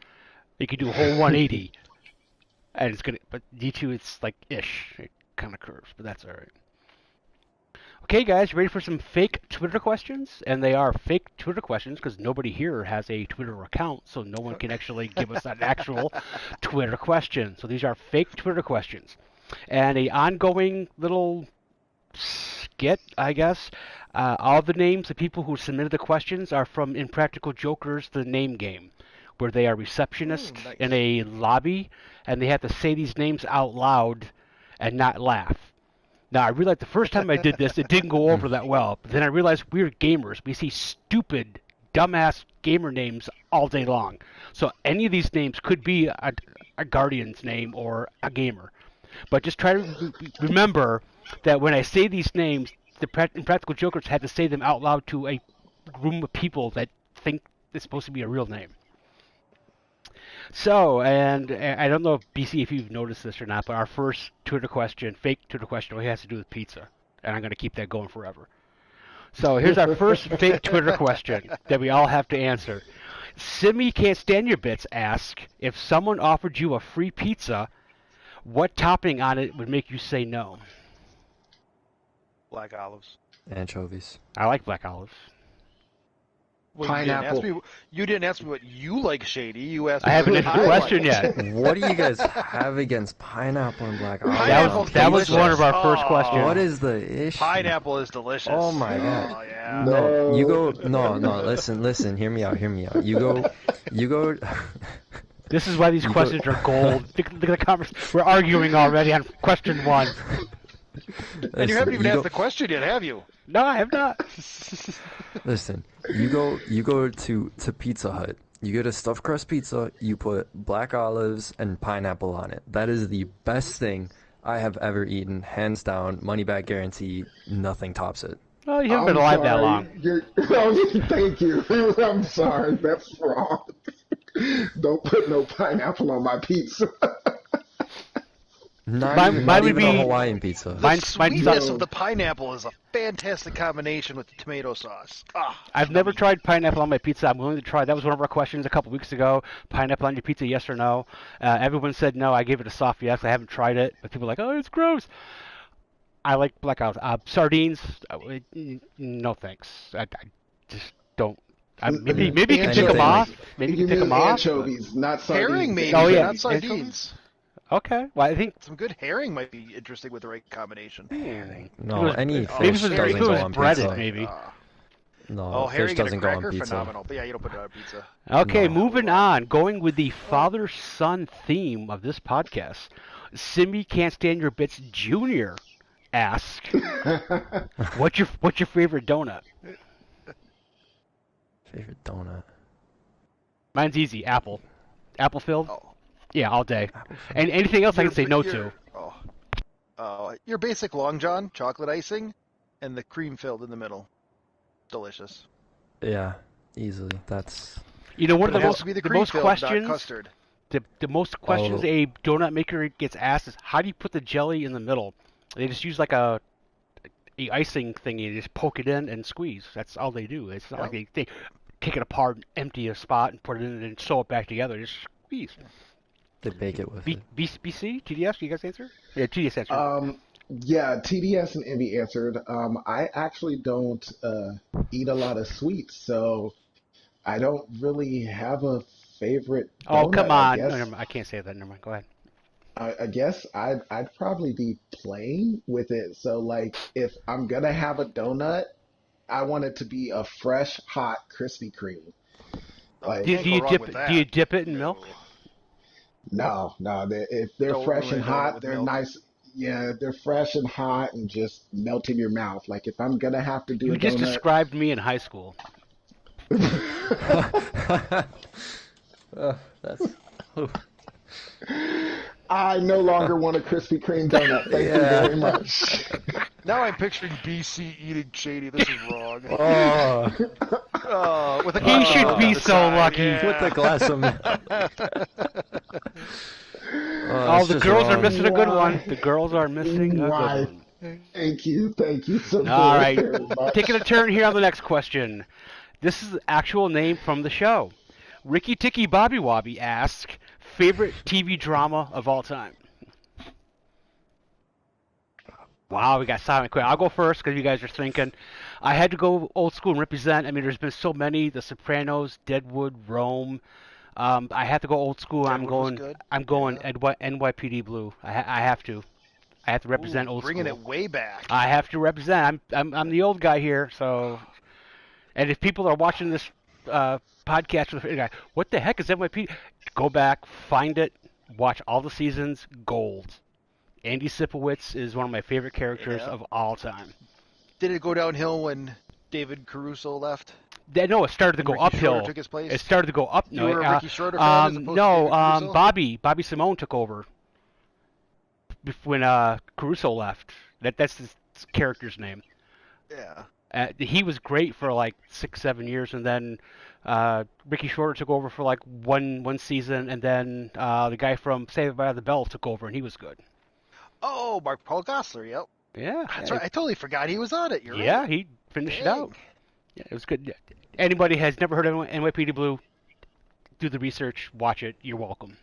[SPEAKER 2] You could do a whole 180, and it's gonna. But D2, it's like ish. It kind of curves, but that's all right. Okay, guys, you ready for some fake Twitter questions, and they are fake Twitter questions because nobody here has a Twitter account, so no one can actually give us an actual Twitter question. So these are fake Twitter questions. And a ongoing little skit, I guess. All the names of people who submitted the questions are from Impractical Jokers, the name game, where they are receptionists
[SPEAKER 1] Nice.
[SPEAKER 2] in a lobby, and they have to say these names out loud and not laugh. Now, I realized the first time I did this, it didn't go over that well. But then I realized we're gamers. We see stupid, dumbass gamer names all day long. So any of these names could be a Guardian's name or a gamer. But just try to remember that when I say these names, the Impractical Jokers had to say them out loud to a room of people that think it's supposed to be a real name. So, and I don't know, BC, if you've noticed this or not, but our first Twitter question, fake Twitter question, only has to do with pizza. And I'm going to keep that going forever. So here's our first fake Twitter question that we all have to answer. Simmy Can't Stand Your Bits asks, if someone offered you a free pizza, what topping on it would make you say no?
[SPEAKER 1] Black olives.
[SPEAKER 3] Anchovies.
[SPEAKER 2] I like black olives.
[SPEAKER 1] Well,
[SPEAKER 4] Pineapple.
[SPEAKER 1] You didn't ask me what you like, Shady. You asked me
[SPEAKER 2] I haven't
[SPEAKER 1] what
[SPEAKER 2] answered the
[SPEAKER 1] I
[SPEAKER 2] question
[SPEAKER 1] like.
[SPEAKER 2] yet.
[SPEAKER 3] What do you guys have against pineapple and black olives?
[SPEAKER 1] Pineapple's
[SPEAKER 2] That was
[SPEAKER 1] delicious.
[SPEAKER 2] one of our first
[SPEAKER 1] Oh.
[SPEAKER 2] questions.
[SPEAKER 3] What is the issue?
[SPEAKER 1] Pineapple is delicious.
[SPEAKER 3] Oh my god.
[SPEAKER 1] Oh, yeah.
[SPEAKER 3] No, you go. No, listen. Hear me out. You go.
[SPEAKER 2] This is why these questions are gold. Look at the conversation. We're arguing already on question one.
[SPEAKER 1] And you haven't even asked the question yet, have you?
[SPEAKER 2] No, I have not.
[SPEAKER 3] Listen, you go to Pizza Hut. You get a stuffed crust pizza. You put black olives and pineapple on it. That is the best thing I have ever eaten, hands down. Money back guarantee. Nothing tops it.
[SPEAKER 2] Well, you haven't been alive that long.
[SPEAKER 4] Thank you. I'm sorry. That's wrong. Don't put no pineapple on my pizza.
[SPEAKER 3] Not even a Hawaiian pizza.
[SPEAKER 1] The sweetness of the pineapple is a fantastic combination with the tomato sauce.
[SPEAKER 2] I've never tried pineapple on my pizza. I'm willing to try. That was one of our questions a couple weeks ago. Pineapple on your pizza, yes or no? Everyone said no. I gave it a soft yes. I haven't tried it, but people are like, oh, it's gross. I like black olives. Sardines, no thanks. I just don't. Maybe you can pick them off. Maybe you can pick them off.
[SPEAKER 4] Anchovies, not sardines.
[SPEAKER 1] Herring, maybe,
[SPEAKER 2] Oh, yeah.
[SPEAKER 1] not sardines.
[SPEAKER 2] Okay. Well, I think
[SPEAKER 1] Some good herring might be interesting with the right combination.
[SPEAKER 3] No, any
[SPEAKER 2] maybe
[SPEAKER 3] fish
[SPEAKER 2] if
[SPEAKER 3] doesn't
[SPEAKER 2] it
[SPEAKER 3] go
[SPEAKER 2] was
[SPEAKER 3] on
[SPEAKER 2] breaded,
[SPEAKER 3] pizza.
[SPEAKER 2] maybe.
[SPEAKER 3] No,
[SPEAKER 1] herring
[SPEAKER 3] fish
[SPEAKER 1] and a
[SPEAKER 3] doesn't go on
[SPEAKER 1] cracker,
[SPEAKER 3] pizza.
[SPEAKER 1] phenomenal. But yeah, you don't put it on pizza.
[SPEAKER 2] Okay,
[SPEAKER 3] No.
[SPEAKER 2] moving on. Going with the father-son theme of this podcast. Simmy Can't Stand Your Bits Jr. asks, what's your favorite donut?
[SPEAKER 3] Favorite donut.
[SPEAKER 2] Mine's easy. Apple. Apple filled?
[SPEAKER 1] Oh.
[SPEAKER 2] Yeah, all day. And anything else I can say no to.
[SPEAKER 1] Your- your basic Long John, chocolate icing, and the cream filled in the middle. Delicious.
[SPEAKER 3] Yeah, easily. That's
[SPEAKER 2] You know, one of
[SPEAKER 1] But
[SPEAKER 2] the
[SPEAKER 1] it has
[SPEAKER 2] most
[SPEAKER 1] to be the
[SPEAKER 2] the
[SPEAKER 1] cream
[SPEAKER 2] most
[SPEAKER 1] filled, not
[SPEAKER 2] questions
[SPEAKER 1] custard.
[SPEAKER 2] the most questions
[SPEAKER 3] Oh.
[SPEAKER 2] a donut maker gets asked is how do you put the jelly in the middle? They just use like a icing thing. You just poke it in and squeeze. That's all they do. It's not like they take it apart and empty a spot and put it in and then sew it back together. Just squeeze.
[SPEAKER 3] they bake it with it.
[SPEAKER 2] BC, TDS, you guys answer? Yeah, TDS answer.
[SPEAKER 4] Yeah, TDS and Envy answered. I actually don't eat a lot of sweets, so I don't really have a favorite
[SPEAKER 2] Oh,
[SPEAKER 4] donut.
[SPEAKER 2] come
[SPEAKER 4] I
[SPEAKER 2] on.
[SPEAKER 4] guess,
[SPEAKER 2] No, never mind. I can't say that. Never mind. Go ahead.
[SPEAKER 4] I guess I'd probably be plain with it. So like, if I'm gonna have a donut, I want it to be a fresh, hot Krispy Kreme. Like,
[SPEAKER 2] Do
[SPEAKER 1] Can't go
[SPEAKER 2] you
[SPEAKER 1] wrong
[SPEAKER 2] dip
[SPEAKER 1] with
[SPEAKER 2] it?
[SPEAKER 1] that.
[SPEAKER 2] Do you dip it in milk?
[SPEAKER 4] no, if they're
[SPEAKER 1] Don't
[SPEAKER 4] fresh
[SPEAKER 1] really
[SPEAKER 4] and
[SPEAKER 1] do it
[SPEAKER 4] hot,
[SPEAKER 1] with
[SPEAKER 4] they're
[SPEAKER 1] milk.
[SPEAKER 4] nice. Yeah, they're fresh and hot and just melt in your mouth. Like if I'm gonna have to do
[SPEAKER 2] You
[SPEAKER 4] a
[SPEAKER 2] just
[SPEAKER 4] donut,
[SPEAKER 2] described me in high school.
[SPEAKER 3] That's.
[SPEAKER 4] I no longer want a Krispy Kreme donut. Thank you very much.
[SPEAKER 1] Now I'm picturing BC eating Shady. This is wrong.
[SPEAKER 3] Oh,
[SPEAKER 1] With a
[SPEAKER 2] He
[SPEAKER 1] glass of
[SPEAKER 2] should
[SPEAKER 1] milk
[SPEAKER 2] be
[SPEAKER 1] on the
[SPEAKER 2] so
[SPEAKER 1] side,
[SPEAKER 2] lucky.
[SPEAKER 1] yeah.
[SPEAKER 3] with a glass of milk.
[SPEAKER 2] Oh, the girls are missing a good
[SPEAKER 4] Why?
[SPEAKER 2] one. The girls are missing a
[SPEAKER 4] Why?
[SPEAKER 2] good one.
[SPEAKER 4] Thank you so
[SPEAKER 2] All
[SPEAKER 4] very
[SPEAKER 2] right,
[SPEAKER 4] much.
[SPEAKER 2] taking a turn here on the next question. This is the actual name from the show. Ricky Ticky Bobby Wobby asks, favorite TV drama of all time? Wow, we got silent quick. I'll go first because you guys are thinking. I had to go old school and represent. I mean, there's been so many: The Sopranos, Deadwood, Rome. I have to go old school.
[SPEAKER 1] Deadwood was good.
[SPEAKER 2] I'm going
[SPEAKER 1] Yeah.
[SPEAKER 2] NYPD Blue. I have to. I have to represent
[SPEAKER 1] Ooh,
[SPEAKER 2] old
[SPEAKER 1] bringing
[SPEAKER 2] school.
[SPEAKER 1] it way back.
[SPEAKER 2] I have to represent. I'm the old guy here. So, and if people are watching this podcast with a guy, what the heck is NYPD? Go back, find it, watch all the seasons. Gold. Andy Sipowicz is one of my favorite characters
[SPEAKER 1] Yeah.
[SPEAKER 2] of all time.
[SPEAKER 1] Did it go downhill when David Caruso left?
[SPEAKER 2] No, it started to
[SPEAKER 1] And
[SPEAKER 2] go
[SPEAKER 1] Ricky
[SPEAKER 2] uphill.
[SPEAKER 1] Schroeder took his place?
[SPEAKER 2] It started to go up.
[SPEAKER 1] You
[SPEAKER 2] No,
[SPEAKER 1] were a Ricky Schroeder fan as opposed to David Caruso?
[SPEAKER 2] Bobby Simone took over when Caruso left. That's his character's name.
[SPEAKER 1] Yeah.
[SPEAKER 2] He was great for like 6-7 years, and then Ricky Schroeder took over for like one season, and then the guy from Saved by the Bell took over, and he was good.
[SPEAKER 1] Oh, Mark Paul Gosselaar, yep.
[SPEAKER 2] Yeah,
[SPEAKER 1] That's right. I totally forgot he was on it. You're
[SPEAKER 2] yeah,
[SPEAKER 1] right.
[SPEAKER 2] he finished it
[SPEAKER 1] Dang.
[SPEAKER 2] out. Yeah, it was good. Anybody has never heard of NYPD Blue, do the research, watch it. You're welcome.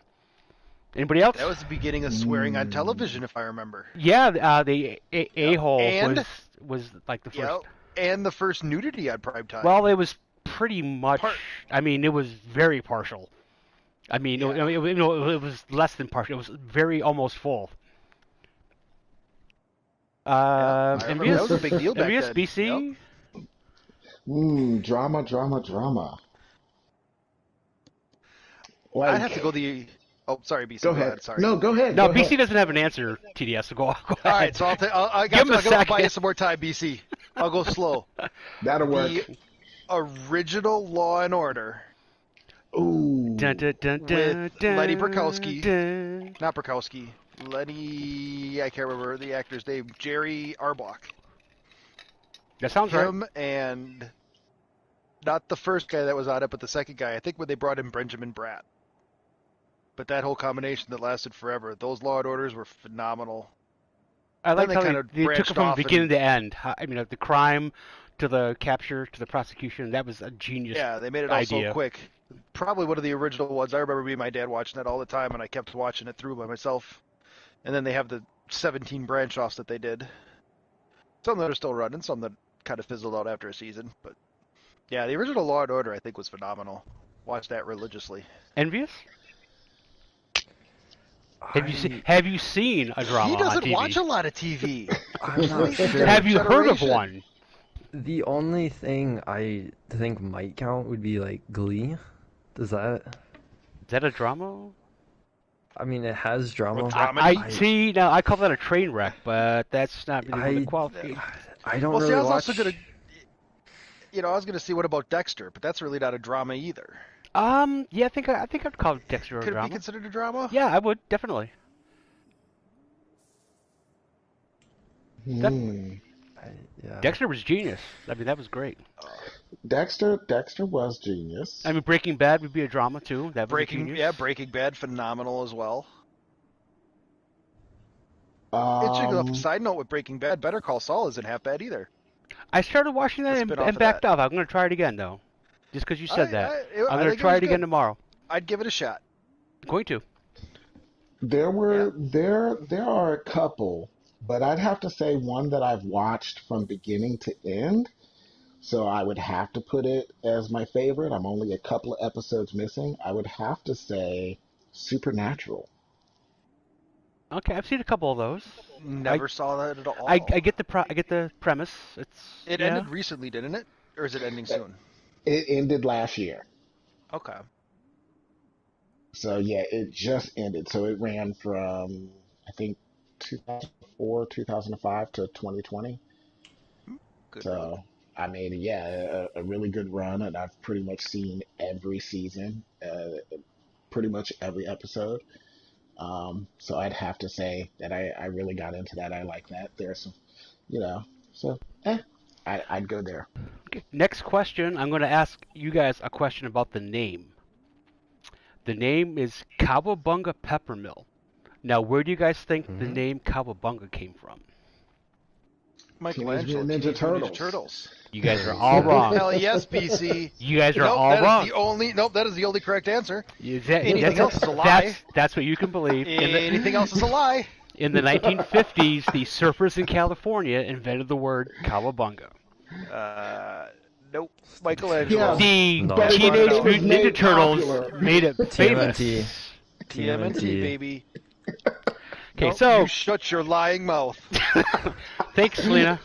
[SPEAKER 2] Anybody else?
[SPEAKER 1] That was the beginning of swearing on television, if I remember.
[SPEAKER 2] Yeah, the a-hole
[SPEAKER 1] And-
[SPEAKER 2] was like the first.
[SPEAKER 1] Yep. And the first nudity on primetime.
[SPEAKER 2] Well, it was pretty much.
[SPEAKER 1] Part-
[SPEAKER 2] I mean, it was very partial. I mean,
[SPEAKER 1] Yeah.
[SPEAKER 2] it was less than partial. It was very almost full.
[SPEAKER 1] I remember
[SPEAKER 2] Envious,
[SPEAKER 1] that was a big deal back
[SPEAKER 2] Envious,
[SPEAKER 1] then.
[SPEAKER 2] BC.
[SPEAKER 1] Yep.
[SPEAKER 4] Drama. Like,
[SPEAKER 1] I'd have to go the. Oh, sorry, BC.
[SPEAKER 4] Go ahead.
[SPEAKER 1] Sorry.
[SPEAKER 4] No, go ahead.
[SPEAKER 2] No,
[SPEAKER 4] go
[SPEAKER 2] BC
[SPEAKER 4] ahead.
[SPEAKER 2] doesn't have an answer. TDS, so go ahead.
[SPEAKER 1] All right, so I'll
[SPEAKER 2] Give him a
[SPEAKER 1] I'll buy
[SPEAKER 2] second.
[SPEAKER 1] you some more time, BC. I'll go slow.
[SPEAKER 4] That'll work.
[SPEAKER 1] The original Law and Order,
[SPEAKER 4] Ooh.
[SPEAKER 2] Dun, dun, dun,
[SPEAKER 1] with
[SPEAKER 2] dun, dun,
[SPEAKER 1] Lenny Perkowski.
[SPEAKER 2] dun.
[SPEAKER 1] not Perkowski, Lenny. I can't remember the actor's name. Jerry Arbach.
[SPEAKER 2] That sounds right.
[SPEAKER 1] Him and not the first guy that was on it, but the second guy. I think when they brought in Benjamin Bratt. But that whole combination that lasted forever. Those Law and Orders were phenomenal.
[SPEAKER 2] I like
[SPEAKER 1] they
[SPEAKER 2] how
[SPEAKER 1] kinda
[SPEAKER 2] they took
[SPEAKER 1] branched
[SPEAKER 2] it from
[SPEAKER 1] off
[SPEAKER 2] beginning
[SPEAKER 1] and-
[SPEAKER 2] to end. I mean, the crime to the capture to the prosecution. That was a genius.
[SPEAKER 1] Yeah, they made it all so
[SPEAKER 2] idea.
[SPEAKER 1] quick. Probably one of the original ones. I remember me and my dad watching that all the time, and I kept watching it through by myself. And then they have the 17 branch offs that they did. Some that are still running, some that kind of fizzled out after a season. But yeah, the original Law and Order I think was phenomenal. Watched that religiously.
[SPEAKER 2] Envious? Have you seen a drama
[SPEAKER 1] He doesn't
[SPEAKER 2] on TV?
[SPEAKER 1] watch a lot of TV.
[SPEAKER 3] I'm not sure.
[SPEAKER 2] Have you heard of
[SPEAKER 1] Generation.
[SPEAKER 2] one?
[SPEAKER 3] The only thing I think might count would be like Glee. Does that?
[SPEAKER 2] Is that a drama?
[SPEAKER 3] I mean, it has drama.
[SPEAKER 1] With
[SPEAKER 2] I
[SPEAKER 1] Dramedy?
[SPEAKER 2] see. Now I call that a train wreck, but that's not really the qualification.
[SPEAKER 3] I don't
[SPEAKER 1] Well, see,
[SPEAKER 3] really
[SPEAKER 1] I was
[SPEAKER 3] watch.
[SPEAKER 1] also gonna, I was gonna see what about Dexter, but that's really not a drama either.
[SPEAKER 2] Yeah, I think I'd call Dexter a
[SPEAKER 1] Could it
[SPEAKER 2] drama.
[SPEAKER 1] be considered a drama?
[SPEAKER 2] Yeah, I would definitely.
[SPEAKER 4] Hmm.
[SPEAKER 3] Yeah.
[SPEAKER 2] Dexter was genius. I mean, that was great.
[SPEAKER 4] Dexter was genius.
[SPEAKER 2] I mean, Breaking Bad would be a drama too. That was genius.
[SPEAKER 1] Breaking Bad, phenomenal as well.
[SPEAKER 4] Um,
[SPEAKER 1] Side note with Breaking Bad, Better Call Saul isn't half bad either.
[SPEAKER 2] I started watching that
[SPEAKER 1] It's
[SPEAKER 2] and,
[SPEAKER 1] been off
[SPEAKER 2] and
[SPEAKER 1] of
[SPEAKER 2] backed
[SPEAKER 1] that.
[SPEAKER 2] off. I'm going to try it again though, just because you said that. I'm
[SPEAKER 1] I
[SPEAKER 2] going to
[SPEAKER 1] think
[SPEAKER 2] try
[SPEAKER 1] was
[SPEAKER 2] it again
[SPEAKER 1] good.
[SPEAKER 2] tomorrow.
[SPEAKER 1] I'd give it a shot.
[SPEAKER 2] I'm going to.
[SPEAKER 4] there are a couple, but I'd have to say one that I've watched from beginning to end. So I would have to put it as my favorite. I'm only a couple of episodes missing. I would have to say Supernatural.
[SPEAKER 2] Okay, I've seen a couple of those.
[SPEAKER 1] Never saw that at all.
[SPEAKER 2] I get the premise.
[SPEAKER 1] It
[SPEAKER 2] yeah.
[SPEAKER 1] ended recently, didn't it? Or is it ending soon?
[SPEAKER 4] It ended last year.
[SPEAKER 1] Okay.
[SPEAKER 4] So yeah, it just ended. So it ran from I think 2004, 2005 to 2020.
[SPEAKER 1] Good.
[SPEAKER 4] So I mean, yeah, a really good run, and I've pretty much seen every season, pretty much every episode. So I'd have to say that I really got into that. I like that. There's some, so I'd go there.
[SPEAKER 2] Okay, next question. I'm going to ask you guys a question about the name. The name is Cowabunga Peppermill. Now, where do you guys think the name Cowabunga came from?
[SPEAKER 1] Michelangelo,
[SPEAKER 4] Teenage Mutant Ninja
[SPEAKER 1] Teenage Turtles.
[SPEAKER 2] You guys are all wrong.
[SPEAKER 1] Hell yes, BC.
[SPEAKER 2] You guys are
[SPEAKER 1] Nope,
[SPEAKER 2] all
[SPEAKER 1] that is
[SPEAKER 2] wrong.
[SPEAKER 1] that is the only correct answer.
[SPEAKER 2] Anything
[SPEAKER 1] else is a lie.
[SPEAKER 2] That's what you can believe.
[SPEAKER 1] Anything else is a lie.
[SPEAKER 2] In the 1950s, the surfers in California invented the word Cowabunga.
[SPEAKER 1] Nope.
[SPEAKER 4] Yeah,
[SPEAKER 1] Michelangelo.
[SPEAKER 2] The
[SPEAKER 3] No,
[SPEAKER 4] but
[SPEAKER 2] Teenage
[SPEAKER 4] it was
[SPEAKER 2] Mutant Ninja
[SPEAKER 4] made
[SPEAKER 2] Turtles
[SPEAKER 4] popular.
[SPEAKER 2] made it famous.
[SPEAKER 3] TMNT.
[SPEAKER 1] TMNT,
[SPEAKER 3] TMNT.
[SPEAKER 1] baby.
[SPEAKER 2] Okay,
[SPEAKER 1] Nope,
[SPEAKER 2] so
[SPEAKER 1] you shut your lying mouth.
[SPEAKER 2] thanks, Selena.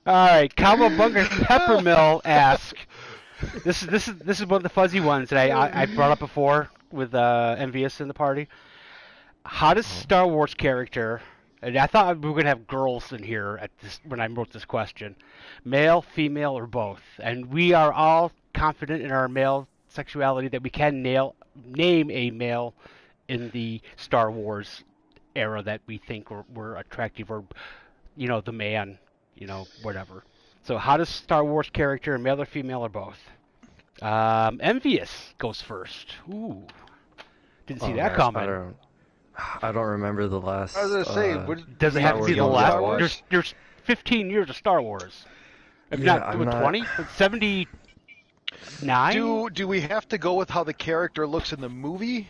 [SPEAKER 2] All right, Cowabunga Peppermill asks. This is one of the fuzzy ones that I brought up before with Envious in the party. Hottest Star Wars character, and I thought we were gonna have girls in here at this when I wrote this question, male, female, or both, and we are all confident in our male sexuality that we can name a male in the Star Wars era that we think were attractive, or the man, whatever. So hottest Star Wars character, male or female, or both? Envious goes first. Ooh, didn't see
[SPEAKER 3] Oh
[SPEAKER 2] that
[SPEAKER 3] gosh,
[SPEAKER 2] coming.
[SPEAKER 3] I don't remember the
[SPEAKER 1] I was
[SPEAKER 3] last
[SPEAKER 1] gonna say,
[SPEAKER 2] Does it
[SPEAKER 3] Star
[SPEAKER 2] have to be
[SPEAKER 3] Wars
[SPEAKER 2] the
[SPEAKER 3] movie
[SPEAKER 2] last?
[SPEAKER 3] I watched.
[SPEAKER 2] There's 15 years of Star Wars. If
[SPEAKER 3] Yeah,
[SPEAKER 2] not,
[SPEAKER 3] I'm not.
[SPEAKER 2] 20? 79?
[SPEAKER 1] do we have to go with how the character looks in the movie,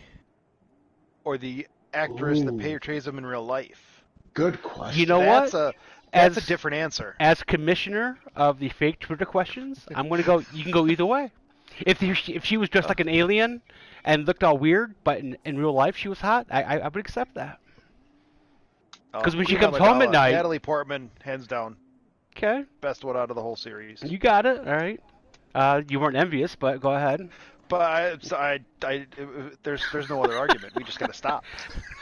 [SPEAKER 1] or the actress that
[SPEAKER 4] Ooh,
[SPEAKER 1] portrays him in real life?
[SPEAKER 4] good
[SPEAKER 2] You
[SPEAKER 4] question.
[SPEAKER 2] know
[SPEAKER 1] That's
[SPEAKER 2] what?
[SPEAKER 1] a
[SPEAKER 2] As
[SPEAKER 1] different answer.
[SPEAKER 2] as commissioner of the fake Twitter questions, I'm gonna go. You can go either way. If she was dressed like an alien and looked all weird, but in real life she was hot, I would accept that. Because when she
[SPEAKER 1] Queen
[SPEAKER 2] comes home at
[SPEAKER 1] Amidala,
[SPEAKER 2] night,
[SPEAKER 1] Natalie Portman, hands down,
[SPEAKER 2] okay,
[SPEAKER 1] best one out of the whole series.
[SPEAKER 2] you got it. All right. You weren't envious, but go ahead.
[SPEAKER 1] But there's no other argument. We just gotta stop.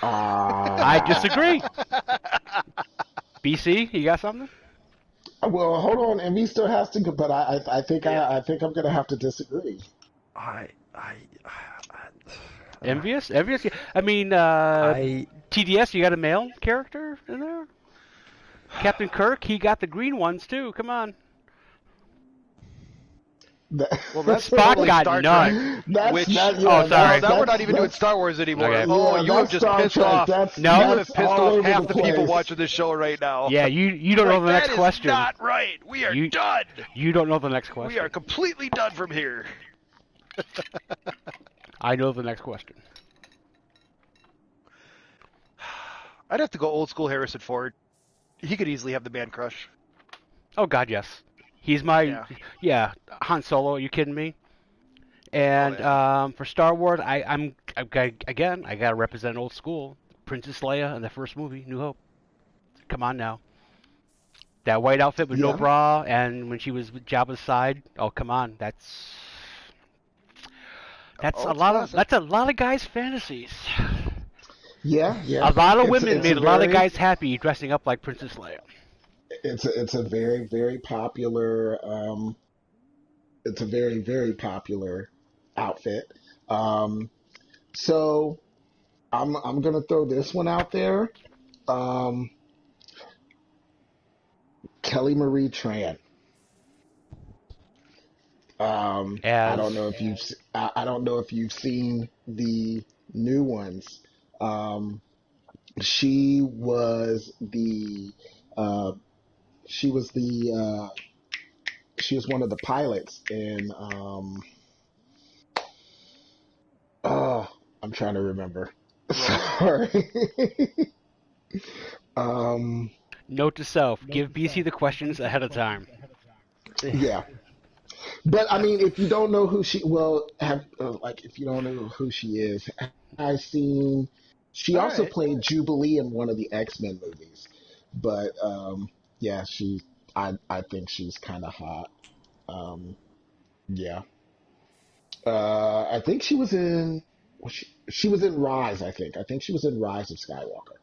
[SPEAKER 2] I disagree. BC, you got something?
[SPEAKER 4] Well, hold on, and he still has to go, but I think
[SPEAKER 1] Yeah.
[SPEAKER 4] I think I'm gonna have to disagree.
[SPEAKER 3] I
[SPEAKER 2] Envious? Envious? Yeah. I mean,
[SPEAKER 3] I
[SPEAKER 2] TDS, you got a male character in there? Captain Kirk, he got the green ones too. Come on.
[SPEAKER 1] Well, that's
[SPEAKER 2] Spock
[SPEAKER 1] totally
[SPEAKER 2] got
[SPEAKER 1] Star
[SPEAKER 2] none.
[SPEAKER 1] Trek.
[SPEAKER 4] That's
[SPEAKER 1] Which
[SPEAKER 4] not, yeah,
[SPEAKER 2] Oh, sorry.
[SPEAKER 1] now we're not
[SPEAKER 4] that's
[SPEAKER 1] even doing Star Wars anymore.
[SPEAKER 2] Okay.
[SPEAKER 1] Oh,
[SPEAKER 4] yeah,
[SPEAKER 1] you have
[SPEAKER 4] that's
[SPEAKER 1] just
[SPEAKER 4] Star
[SPEAKER 1] pissed
[SPEAKER 4] Trek.
[SPEAKER 1] off.
[SPEAKER 2] No.
[SPEAKER 1] You have
[SPEAKER 4] That's
[SPEAKER 1] pissed
[SPEAKER 4] all
[SPEAKER 1] off
[SPEAKER 4] over
[SPEAKER 1] half the people
[SPEAKER 4] place.
[SPEAKER 1] watching this show right now.
[SPEAKER 2] Yeah, you don't know the next
[SPEAKER 1] that
[SPEAKER 2] question.
[SPEAKER 1] is not right. We are
[SPEAKER 2] You-
[SPEAKER 1] done.
[SPEAKER 2] You don't know the next
[SPEAKER 1] We
[SPEAKER 2] question.
[SPEAKER 1] are completely done from here.
[SPEAKER 2] I know the next question.
[SPEAKER 1] I'd have to go old school Harrison Ford. He could easily have the man crush.
[SPEAKER 2] Oh God, yes. He's my Han Solo. Are you kidding me? And for Star Wars, again, I gotta represent old school. Princess Leia in the first movie, New Hope. Come on now. That white outfit with no
[SPEAKER 4] Yeah.
[SPEAKER 2] bra, and when she was with Jabba's side. Oh, come on. That's
[SPEAKER 1] Oh, it's classic.
[SPEAKER 2] that's a lot of guys' fantasies.
[SPEAKER 4] Yeah,
[SPEAKER 2] A lot of
[SPEAKER 4] It's
[SPEAKER 2] women
[SPEAKER 4] it's
[SPEAKER 2] made
[SPEAKER 4] a
[SPEAKER 2] a lot of
[SPEAKER 4] very
[SPEAKER 2] guys happy dressing up like Princess Leia.
[SPEAKER 4] it's a very popular it's a very popular outfit. Um, so I'm gonna throw this one out there. Um, Kelly Marie Tran. I don't
[SPEAKER 2] As
[SPEAKER 4] know if I don't know if you've seen the new ones. Um, she was the uh, she was the she was one of the pilots in oh, I'm trying to remember. Sorry. um,
[SPEAKER 2] note to self: give BC the questions ahead of time.
[SPEAKER 4] yeah. But I mean, if you don't know who she, well, like if you don't know who she is, I seen. She
[SPEAKER 1] All
[SPEAKER 4] also
[SPEAKER 1] right.
[SPEAKER 4] played Jubilee in one of the X-Men movies, but yeah, I think she's kind of hot. Um, yeah, I think she was in. She was in Rise. I think she was in Rise of Skywalker.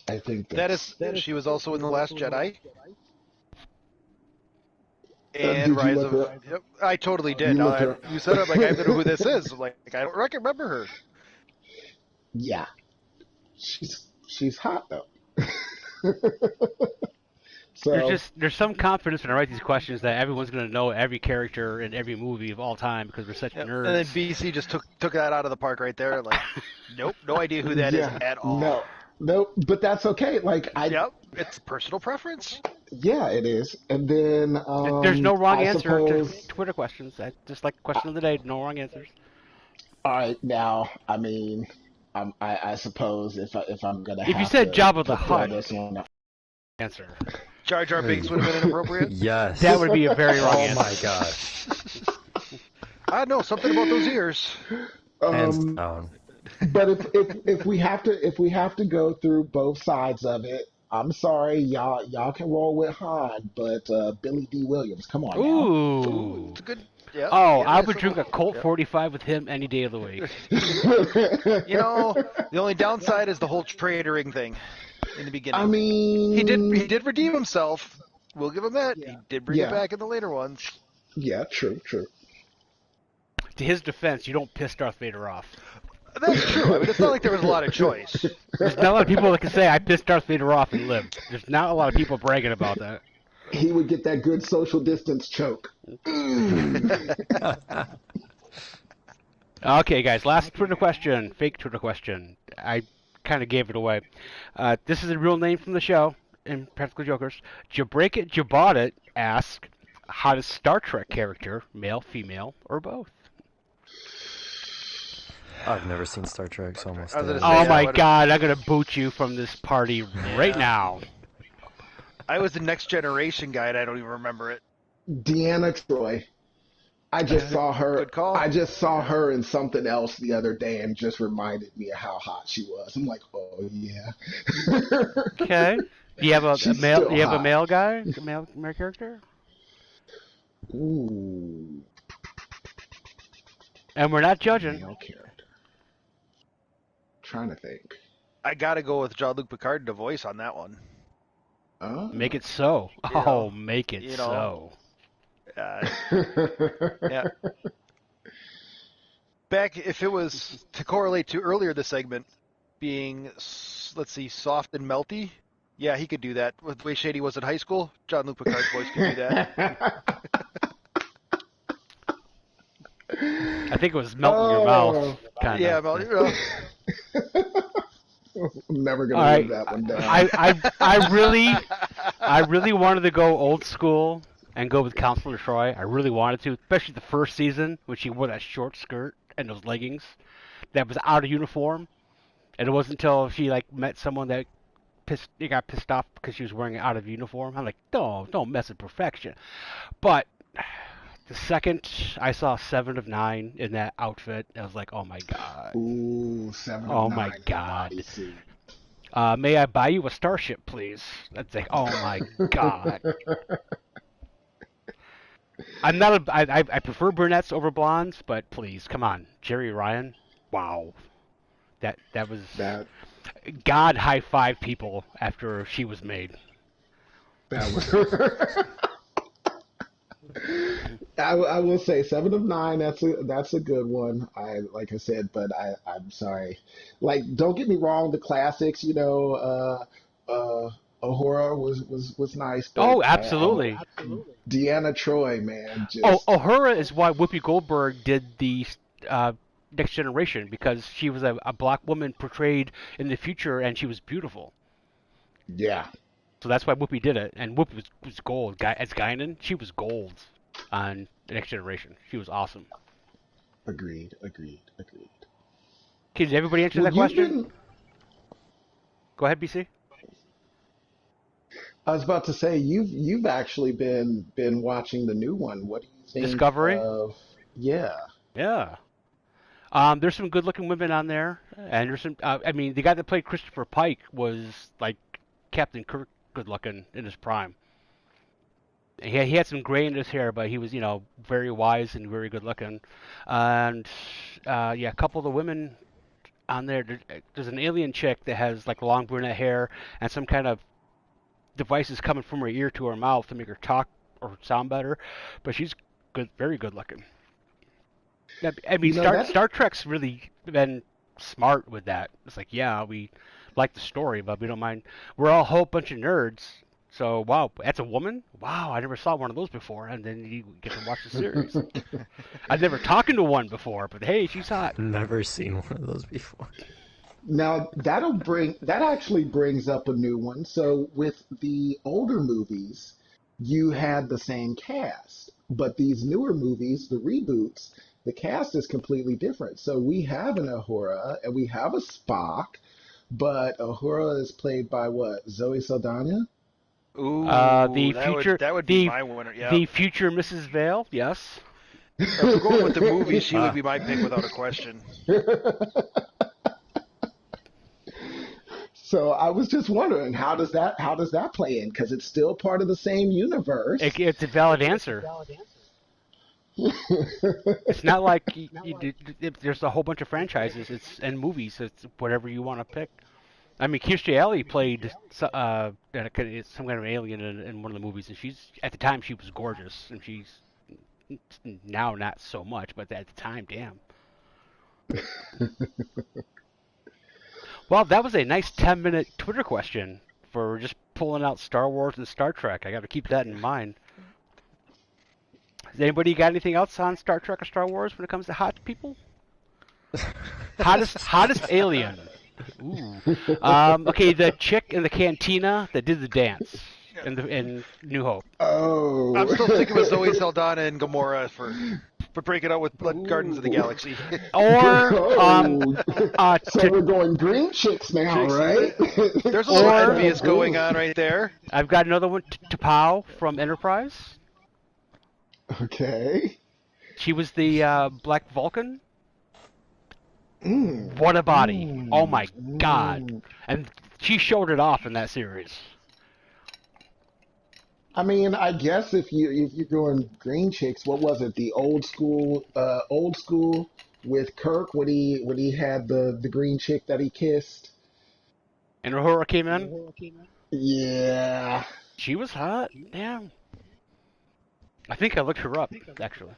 [SPEAKER 4] I think
[SPEAKER 1] That is, she was also in The Last Jedi and
[SPEAKER 4] Did you
[SPEAKER 1] Rise
[SPEAKER 4] look
[SPEAKER 1] of.
[SPEAKER 4] her?
[SPEAKER 1] Yep, I totally
[SPEAKER 4] You
[SPEAKER 1] did.
[SPEAKER 4] looked
[SPEAKER 1] Now
[SPEAKER 4] her.
[SPEAKER 1] you said it, I'm like, I don't know who this is. I'm like, I don't remember her.
[SPEAKER 4] Yeah, she's hot though. So
[SPEAKER 2] There's some confidence when I write these questions that everyone's gonna know every character in every movie of all time because we're such
[SPEAKER 1] Yep.
[SPEAKER 2] nerds.
[SPEAKER 1] And then BC just took that out of the park right there. Like, nope, no idea who that is
[SPEAKER 4] yeah,
[SPEAKER 1] at all.
[SPEAKER 4] no, but that's okay. Like
[SPEAKER 1] Yep, it's personal preference.
[SPEAKER 4] yeah, it is. And then
[SPEAKER 2] There's no wrong
[SPEAKER 4] I
[SPEAKER 2] answer to
[SPEAKER 4] suppose.
[SPEAKER 2] Twitter questions. Just like question of the day, no wrong answers.
[SPEAKER 4] All right, now I mean, I suppose if I'm gonna
[SPEAKER 2] If you
[SPEAKER 4] have
[SPEAKER 2] said Jabba
[SPEAKER 4] to
[SPEAKER 2] the
[SPEAKER 4] throw
[SPEAKER 2] Hutt,
[SPEAKER 4] this one.
[SPEAKER 2] answer.
[SPEAKER 1] Jar Jar Binks would have been inappropriate.
[SPEAKER 2] That
[SPEAKER 3] Yes.
[SPEAKER 2] would be a very wrong
[SPEAKER 3] Oh
[SPEAKER 2] answer.
[SPEAKER 3] my gosh.
[SPEAKER 1] I know something about those ears.
[SPEAKER 3] Hands
[SPEAKER 4] Um,
[SPEAKER 3] down.
[SPEAKER 4] but if we have to go through both sides of it, I'm sorry, y'all can roll with Han, but Billy D. Williams, come on now.
[SPEAKER 1] Ooh,
[SPEAKER 2] Ooh.
[SPEAKER 1] it's a good. Yeah,
[SPEAKER 2] Oh,
[SPEAKER 1] yeah,
[SPEAKER 2] I
[SPEAKER 1] nice
[SPEAKER 2] would drink
[SPEAKER 1] little.
[SPEAKER 2] a Colt
[SPEAKER 1] Yeah.
[SPEAKER 2] 45 with him any day of the week.
[SPEAKER 1] You know, the only downside is the whole traitoring thing in the
[SPEAKER 4] I
[SPEAKER 1] beginning. He
[SPEAKER 4] mean,
[SPEAKER 1] did redeem himself. We'll give him that. He did bring it
[SPEAKER 4] yeah,
[SPEAKER 1] back in the later ones.
[SPEAKER 4] yeah, true, true.
[SPEAKER 2] To his defense, you don't piss Darth Vader off.
[SPEAKER 1] That's true. I mean, it's not like there was a lot of choice.
[SPEAKER 2] There's not a lot of people that can say, I pissed Darth Vader off and lived. There's not a lot of people bragging about that.
[SPEAKER 4] He would get that good social distance choke.
[SPEAKER 2] Okay, guys, last Twitter question. Fake Twitter question. I kind of gave it away. This is a real name from the show in Practical Jokers. Jabreak It, Jabought It asks, how does Star Trek character, male, female, or both?
[SPEAKER 3] I've never seen Star Trek, so I'm gonna
[SPEAKER 1] I was
[SPEAKER 3] stay
[SPEAKER 1] gonna
[SPEAKER 3] out
[SPEAKER 1] say,
[SPEAKER 3] of
[SPEAKER 2] Oh
[SPEAKER 3] it.
[SPEAKER 2] my
[SPEAKER 1] would've-
[SPEAKER 2] god, I'm going to boot you from this party right now.
[SPEAKER 1] I was the Next Generation guy, and I don't even remember it.
[SPEAKER 4] Deanna Troy. I just saw her.
[SPEAKER 1] Good call.
[SPEAKER 4] I just saw her in something else the other day, and just reminded me of how hot she was. I'm like, oh yeah.
[SPEAKER 2] Okay. Do you have a
[SPEAKER 4] She's
[SPEAKER 2] male?
[SPEAKER 4] still
[SPEAKER 2] Do you have a
[SPEAKER 4] hot.
[SPEAKER 2] male guy? A male character?
[SPEAKER 4] Ooh,
[SPEAKER 2] And we're not judging.
[SPEAKER 4] male character. Trying to think.
[SPEAKER 1] I gotta go with Jean-Luc Picard to voice on that one.
[SPEAKER 2] Make it so.
[SPEAKER 1] You know,
[SPEAKER 2] Oh, make it
[SPEAKER 1] you know.
[SPEAKER 2] so.
[SPEAKER 1] Yeah. Back, if it was to correlate to earlier the segment being, let's see, soft and melty, yeah, he could do that. With the way Shady was in high school, Jean-Luc Picard's voice could do that.
[SPEAKER 2] I think it was melting your mouth. Kind
[SPEAKER 1] Yeah,
[SPEAKER 2] of.
[SPEAKER 1] well, you know.
[SPEAKER 4] I'm never
[SPEAKER 2] All
[SPEAKER 4] gonna
[SPEAKER 2] right.
[SPEAKER 4] live that one down.
[SPEAKER 2] I really wanted to go old school and go with Counselor Troy. I really wanted to, especially the first season when she wore that short skirt and those leggings that was out of uniform. And it wasn't until she met someone that got pissed off because she was wearing it out of uniform. I'm like, don't mess with perfection. But the second I saw 7 of 9 in that outfit, I was like, oh my god.
[SPEAKER 4] Ooh, 7 of
[SPEAKER 2] Oh
[SPEAKER 4] 9
[SPEAKER 2] my
[SPEAKER 4] in the
[SPEAKER 2] god.
[SPEAKER 4] bodysuit.
[SPEAKER 2] May I buy you a starship, please? That's like, oh my god. I'm not I prefer brunettes over blondes, but please, come on. Jerry Ryan, wow. That was
[SPEAKER 4] That
[SPEAKER 2] God high five people after she was made.
[SPEAKER 4] that was. I will say 7 of 9. That's a good one. Like I said, but I'm sorry. Like, don't get me wrong. The classics, Ahura was nice, but
[SPEAKER 2] Oh, absolutely.
[SPEAKER 4] Deanna Troy, man,
[SPEAKER 2] Oh,
[SPEAKER 4] just
[SPEAKER 2] Uhura is why Whoopi Goldberg did the Next Generation, because she was a black woman portrayed in the future, and she was beautiful.
[SPEAKER 4] yeah.
[SPEAKER 2] So that's why Whoopi did it, and Whoopi was gold. As Guinan, she was gold on the Next Generation. She was awesome.
[SPEAKER 4] Agreed.
[SPEAKER 2] Okay, did everybody answer
[SPEAKER 4] Well,
[SPEAKER 2] that question? Go ahead, BC.
[SPEAKER 4] I was about to say you've actually been watching the new one. What do you think
[SPEAKER 2] Discovery?
[SPEAKER 4] of? Yeah.
[SPEAKER 2] Yeah. There's some good-looking women on there, and there's some. I mean, the guy that played Christopher Pike was like Captain Kirk, good-looking in his prime. He had some gray in his hair, but he was, very wise and very good-looking. And a couple of the women on there. There's an alien chick that has like long brunette hair and some kind of devices coming from her ear to her mouth to make her talk or sound better, but she's good, very good-looking. I mean, Star Trek's really been smart with that. It's like, yeah, we like the story, but we don't mind. We're all a whole bunch of nerds. So, wow, that's a woman? Wow, I never saw one of those before. And then you get to watch the series. I've never talked to one before, but hey, she's hot.
[SPEAKER 3] Never seen one of those before.
[SPEAKER 4] Now that actually brings up a new one. So with the older movies, you had the same cast, but these newer movies, the reboots, the cast is completely different. So we have an Uhura and we have a Spock, but Uhura is played by what? Zoe Saldana?
[SPEAKER 2] The
[SPEAKER 1] Ooh,
[SPEAKER 2] future,
[SPEAKER 1] that would be
[SPEAKER 2] the
[SPEAKER 1] my winner. Yeah.
[SPEAKER 2] the future Mrs. Vale, yes.
[SPEAKER 1] If we're going with the movie, she would be my pick without a question.
[SPEAKER 4] So I was just wondering, how does that play in? Because it's still part of the same universe.
[SPEAKER 2] It's a valid answer. It's not like there's a whole bunch of franchises. It's and movies. It's whatever you want to pick. I mean, Kirstie Alley played some kind of alien in one of the movies, and she's at the time she was gorgeous, and she's now not so much, but at the time, damn. Well, that was a nice 10-minute Twitter question for just pulling out Star Wars and Star Trek. I got to keep that in mind. Has anybody got anything else on Star Trek or Star Wars when it comes to hot people? Hottest alien. Ooh. Okay, the chick in the cantina that did the dance in New Hope.
[SPEAKER 4] Oh,
[SPEAKER 1] I'm still thinking of Zoe Saldana and Gamora for breaking out with Guardians of the Galaxy.
[SPEAKER 2] Or
[SPEAKER 4] so we're going green chicks now, right?
[SPEAKER 1] There's a little envious going on right there.
[SPEAKER 2] I've got another one, T'Pau from Enterprise.
[SPEAKER 4] Okay.
[SPEAKER 2] She was the Black Vulcan. What a body! Oh my God! And she showed it off in that series.
[SPEAKER 4] I mean, I guess if you're going green chicks, what was it? The old school with Kirk when he had the green chick that he kissed.
[SPEAKER 2] And Uhura came in.
[SPEAKER 4] Yeah.
[SPEAKER 2] She was hot. Yeah. I think I looked her up actually.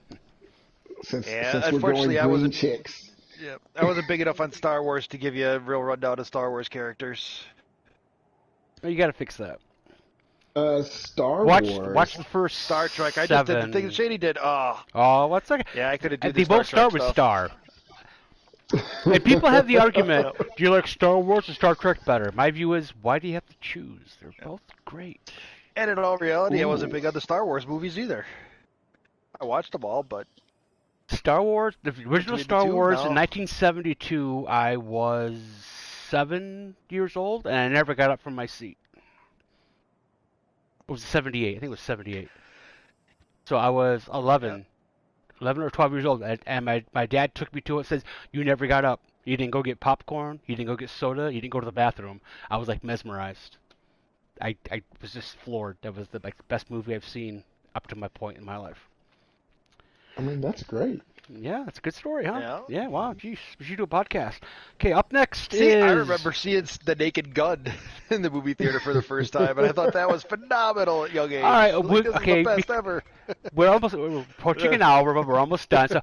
[SPEAKER 4] Since we're
[SPEAKER 1] unfortunately,
[SPEAKER 4] going green chicks.
[SPEAKER 1] Yeah, I wasn't big enough on Star Wars to give you a real rundown of Star Wars characters.
[SPEAKER 2] Oh, you got to fix that.
[SPEAKER 4] Star Wars.
[SPEAKER 2] Watch the first
[SPEAKER 1] Star Trek. I
[SPEAKER 2] 7.
[SPEAKER 1] just did the thing that Shady did.
[SPEAKER 2] Oh, what's okay?
[SPEAKER 1] Yeah, I could have did
[SPEAKER 2] They
[SPEAKER 1] the Star
[SPEAKER 2] both start
[SPEAKER 1] Trek
[SPEAKER 2] with
[SPEAKER 1] stuff.
[SPEAKER 2] Star. And people have the argument: do you like Star Wars or Star Trek better? My view is, why do you have to choose? They're both great.
[SPEAKER 1] And in all reality, I wasn't big on the Star Wars movies either. I watched them all, but
[SPEAKER 2] Star Wars, the original
[SPEAKER 1] Between the
[SPEAKER 2] Star
[SPEAKER 1] two?
[SPEAKER 2] Wars
[SPEAKER 1] No.
[SPEAKER 2] in 1972, I was 7 years old, and I never got up from my seat. It was 78. I think it was 78. So I was 11 or 12 years old, and my dad took me to it and says, you never got up. You didn't go get popcorn. You didn't go get soda. You didn't go to the bathroom. I was like mesmerized. I was just floored. That was the best movie I've seen up to my point in my life.
[SPEAKER 4] I mean, that's great.
[SPEAKER 2] Yeah, it's a good story, huh?
[SPEAKER 1] Yeah.
[SPEAKER 2] Wow, geez. We should do a podcast. Okay, up next
[SPEAKER 1] see,
[SPEAKER 2] is...
[SPEAKER 1] I remember seeing the Naked Gun in the movie theater for the first time, and I thought that was phenomenal at young age.
[SPEAKER 2] All right,
[SPEAKER 1] This is the best ever.
[SPEAKER 2] We're approaching an hour, but we're almost done. So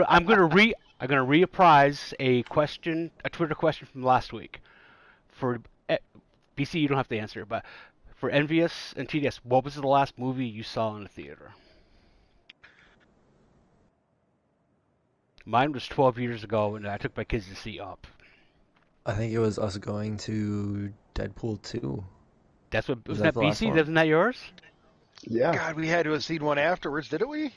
[SPEAKER 2] I'm gonna reprise a Twitter question from last week. For BC, you don't have to answer, but for Envious and TDS, what was the last movie you saw in the theater? Mine was 12 years ago, and I took my kids to see Up.
[SPEAKER 3] I think it was us going to Deadpool 2.
[SPEAKER 2] That's what was
[SPEAKER 3] that
[SPEAKER 2] that
[SPEAKER 3] the last
[SPEAKER 2] BC?
[SPEAKER 3] one?
[SPEAKER 2] Wasn't that yours?
[SPEAKER 4] Yeah.
[SPEAKER 1] God, we had to have seen one afterwards, didn't we?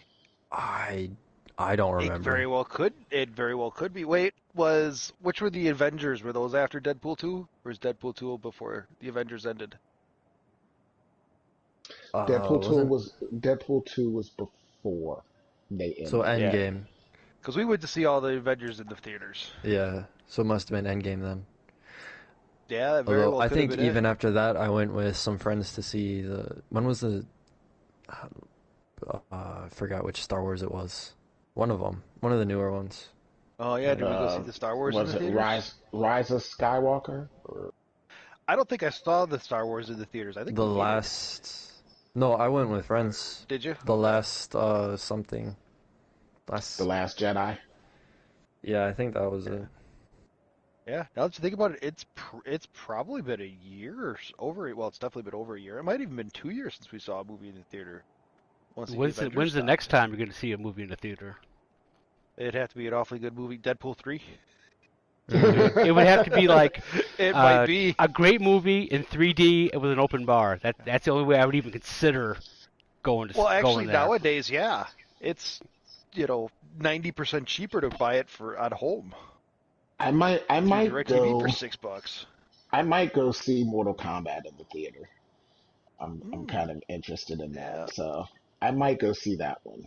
[SPEAKER 3] I don't remember.
[SPEAKER 1] It very well could. It very well could be. Wait, which were the Avengers? Were those after Deadpool 2, or was Deadpool 2 before the Avengers ended?
[SPEAKER 4] Deadpool 2 was before they ended.
[SPEAKER 3] So Endgame.
[SPEAKER 1] Because we went to see all the Avengers in the theaters.
[SPEAKER 3] Yeah. So it must have been Endgame then.
[SPEAKER 1] Yeah, that very
[SPEAKER 3] Although
[SPEAKER 1] well
[SPEAKER 3] I
[SPEAKER 1] could have
[SPEAKER 3] think
[SPEAKER 1] been
[SPEAKER 3] even
[SPEAKER 1] it.
[SPEAKER 3] after that, I went with some friends to see when was I forgot which Star Wars it was. One of them. One of the newer ones.
[SPEAKER 1] Oh yeah, did we go see the Star Wars in
[SPEAKER 4] Was
[SPEAKER 1] the
[SPEAKER 4] it
[SPEAKER 1] theaters?
[SPEAKER 4] Rise of Skywalker? Or...
[SPEAKER 1] I don't think I saw the Star Wars in the theaters. I think
[SPEAKER 3] The
[SPEAKER 1] we did.
[SPEAKER 3] last... No, I went with friends.
[SPEAKER 1] Did you?
[SPEAKER 3] The last, something.
[SPEAKER 4] The Last Jedi?
[SPEAKER 3] Yeah, I think that was it.
[SPEAKER 1] Yeah. Now that you think about it, it's probably been a year or over. Well, it's definitely been over a year. It might even been 2 years since we saw a movie in the theater. Once the
[SPEAKER 2] When's
[SPEAKER 1] Avengers
[SPEAKER 2] the
[SPEAKER 1] stopped.
[SPEAKER 2] next time you're going to see a movie in the theater?
[SPEAKER 1] It'd have to be an awfully good movie. Deadpool 3.
[SPEAKER 2] It would have to be like
[SPEAKER 1] It might be.
[SPEAKER 2] a great movie in 3D with an open bar. That's the only way I would even consider going to
[SPEAKER 1] Well, actually,
[SPEAKER 2] going there.
[SPEAKER 1] nowadays, yeah, it's 90% cheaper to buy it at home
[SPEAKER 4] I might I
[SPEAKER 1] through
[SPEAKER 4] might
[SPEAKER 1] DirecTV for
[SPEAKER 4] go
[SPEAKER 1] $6.
[SPEAKER 4] I might go see Mortal Kombat in the theater. I'm
[SPEAKER 1] Hmm.
[SPEAKER 4] kind of interested in that,
[SPEAKER 1] Yeah.
[SPEAKER 4] so I might go see that one.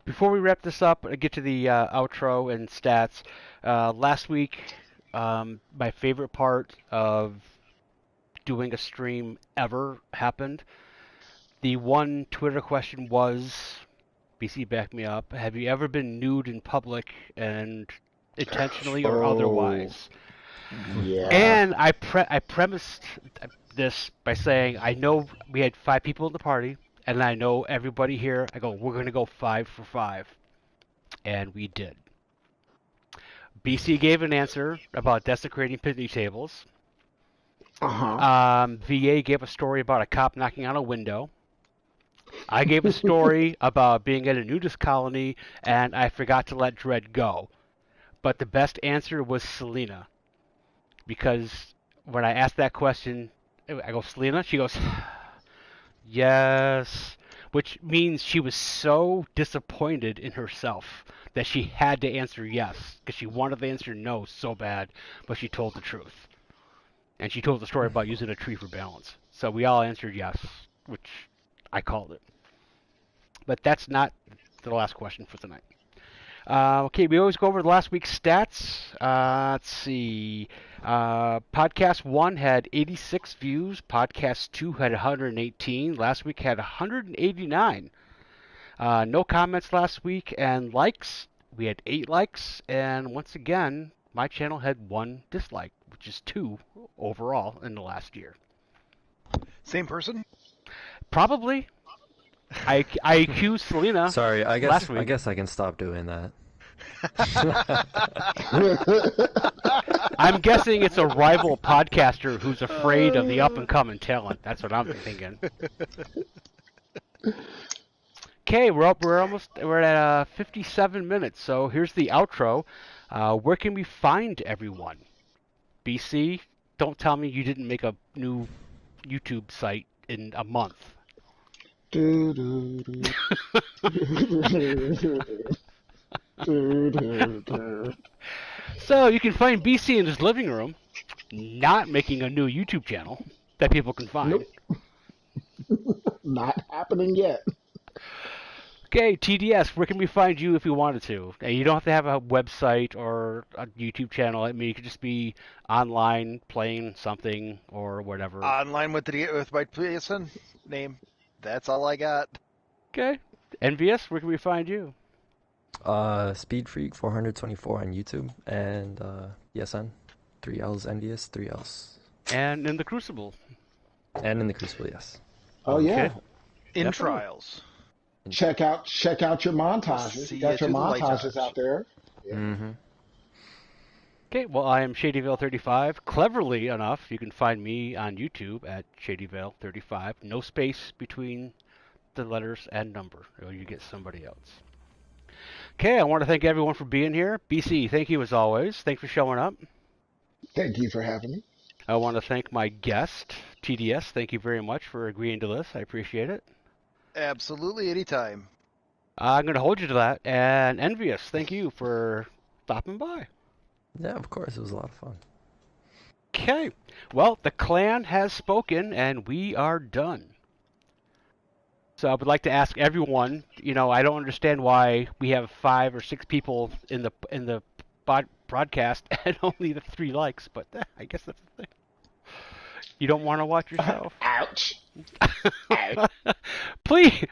[SPEAKER 2] Before we wrap this up, I get to the outro and stats. Last week, my favorite part of doing a stream ever happened. The one Twitter question was, BC back me up, have you ever been nude in public and intentionally or
[SPEAKER 4] Oh,
[SPEAKER 2] otherwise?
[SPEAKER 4] yeah.
[SPEAKER 2] And I premised this by saying I know we had 5 people in the party, and I know everybody here. I go, we're gonna go 5 for 5, and we did. BC gave an answer about desecrating picnic tables.
[SPEAKER 4] Uh-huh.
[SPEAKER 2] VA gave a story about a cop knocking on a window. I gave a story about being at a nudist colony, and I forgot to let Dredd go. But the best answer was Selena, because when I asked that question, I go, Selena? She goes, yes, which means she was so disappointed in herself that she had to answer yes, because she wanted to answer no so bad, but she told the truth. And she told the story about using a tree for balance. So we all answered yes, which I called it. But that's not the last question for tonight. Okay, we always go over last week's stats. Let's see. Podcast 1 had 86 views. Podcast 2 had 118. Last week had 189. No comments last week. And likes, we had 8 likes. And once again, my channel had 1 dislike, which is 2 overall in the last year.
[SPEAKER 1] Same person?
[SPEAKER 2] Probably. I accused Selena
[SPEAKER 3] Sorry,
[SPEAKER 2] last week.
[SPEAKER 3] I guess I can stop doing that.
[SPEAKER 2] I'm guessing it's a rival podcaster who's afraid of the up-and-coming talent. That's what I'm thinking. Okay, we're at 57 minutes. So here's the outro. Where can we find everyone? BC, don't tell me you didn't make a new YouTube site in a month.
[SPEAKER 4] Do, do, do.
[SPEAKER 2] So you can find BC in his living room, not making a new YouTube channel that people can find.
[SPEAKER 4] Nope, not happening yet.
[SPEAKER 2] Okay, TDS, where can we find you if we wanted to? You don't have to have a website or a YouTube channel. I mean, you could just be online playing something or whatever.
[SPEAKER 1] Online with my PSN name. That's all I got.
[SPEAKER 2] Okay. Envious, where can we find you?
[SPEAKER 3] Speed Freak 424 on YouTube and PSN 3Ls Envious 3Ls.
[SPEAKER 2] And in the Crucible.
[SPEAKER 3] And in the Crucible, yes.
[SPEAKER 4] Oh yeah.
[SPEAKER 2] Okay.
[SPEAKER 1] In
[SPEAKER 3] Definitely.
[SPEAKER 1] trials.
[SPEAKER 4] Check out your montages.
[SPEAKER 1] See
[SPEAKER 4] You got
[SPEAKER 1] ya
[SPEAKER 4] your
[SPEAKER 1] to the
[SPEAKER 4] montages
[SPEAKER 1] lighthouse.
[SPEAKER 4] out there. Yeah.
[SPEAKER 3] Mm-hmm.
[SPEAKER 2] Okay, well, I am ShadyVale35. Cleverly enough, you can find me on YouTube at ShadyVale35. No space between the letters and number, or you get somebody else. Okay, I want to thank everyone for being here. BC, thank you as always. Thanks for showing up.
[SPEAKER 4] Thank you for having me.
[SPEAKER 2] I want to thank my guest, TDS. Thank you very much for agreeing to this. I appreciate it.
[SPEAKER 1] Absolutely, anytime.
[SPEAKER 2] I'm going to hold you to that. And Envious, thank you for stopping by.
[SPEAKER 3] Yeah, of course. It was a lot of fun.
[SPEAKER 2] Okay, well, the clan has spoken, and we are done. So I would like to ask everyone, I don't understand why we have 5 or 6 people in the broadcast and only the 3 likes, but I guess that's the thing. You don't want to watch yourself?
[SPEAKER 4] Ouch. Ouch.
[SPEAKER 2] Please.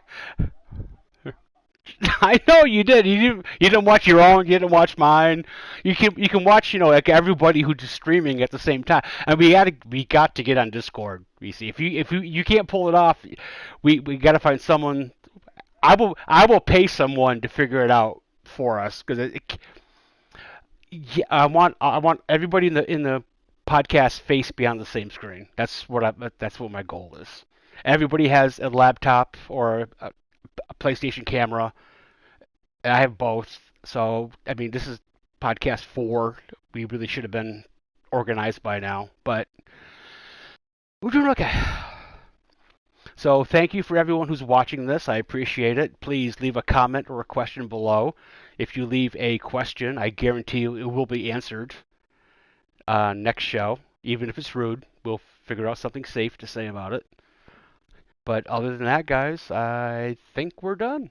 [SPEAKER 2] I know you did. You didn't watch your own. You didn't watch mine. You can watch like everybody who's just streaming at the same time. And we got to get on Discord. BC. If you can't pull it off, we got to find someone. I will pay someone to figure it out for us because yeah, I want everybody in the podcast face be on the same screen. That's what my goal is. Everybody has a laptop or a PlayStation camera. And I have both. So, I mean, this is podcast 4. We really should have been organized by now, but we're doing okay. So thank you for everyone who's watching this. I appreciate it. Please leave a comment or a question below. If you leave a question, I guarantee you it will be answered next show. Even if it's rude, we'll figure out something safe to say about it. But other than that, guys, I think we're done.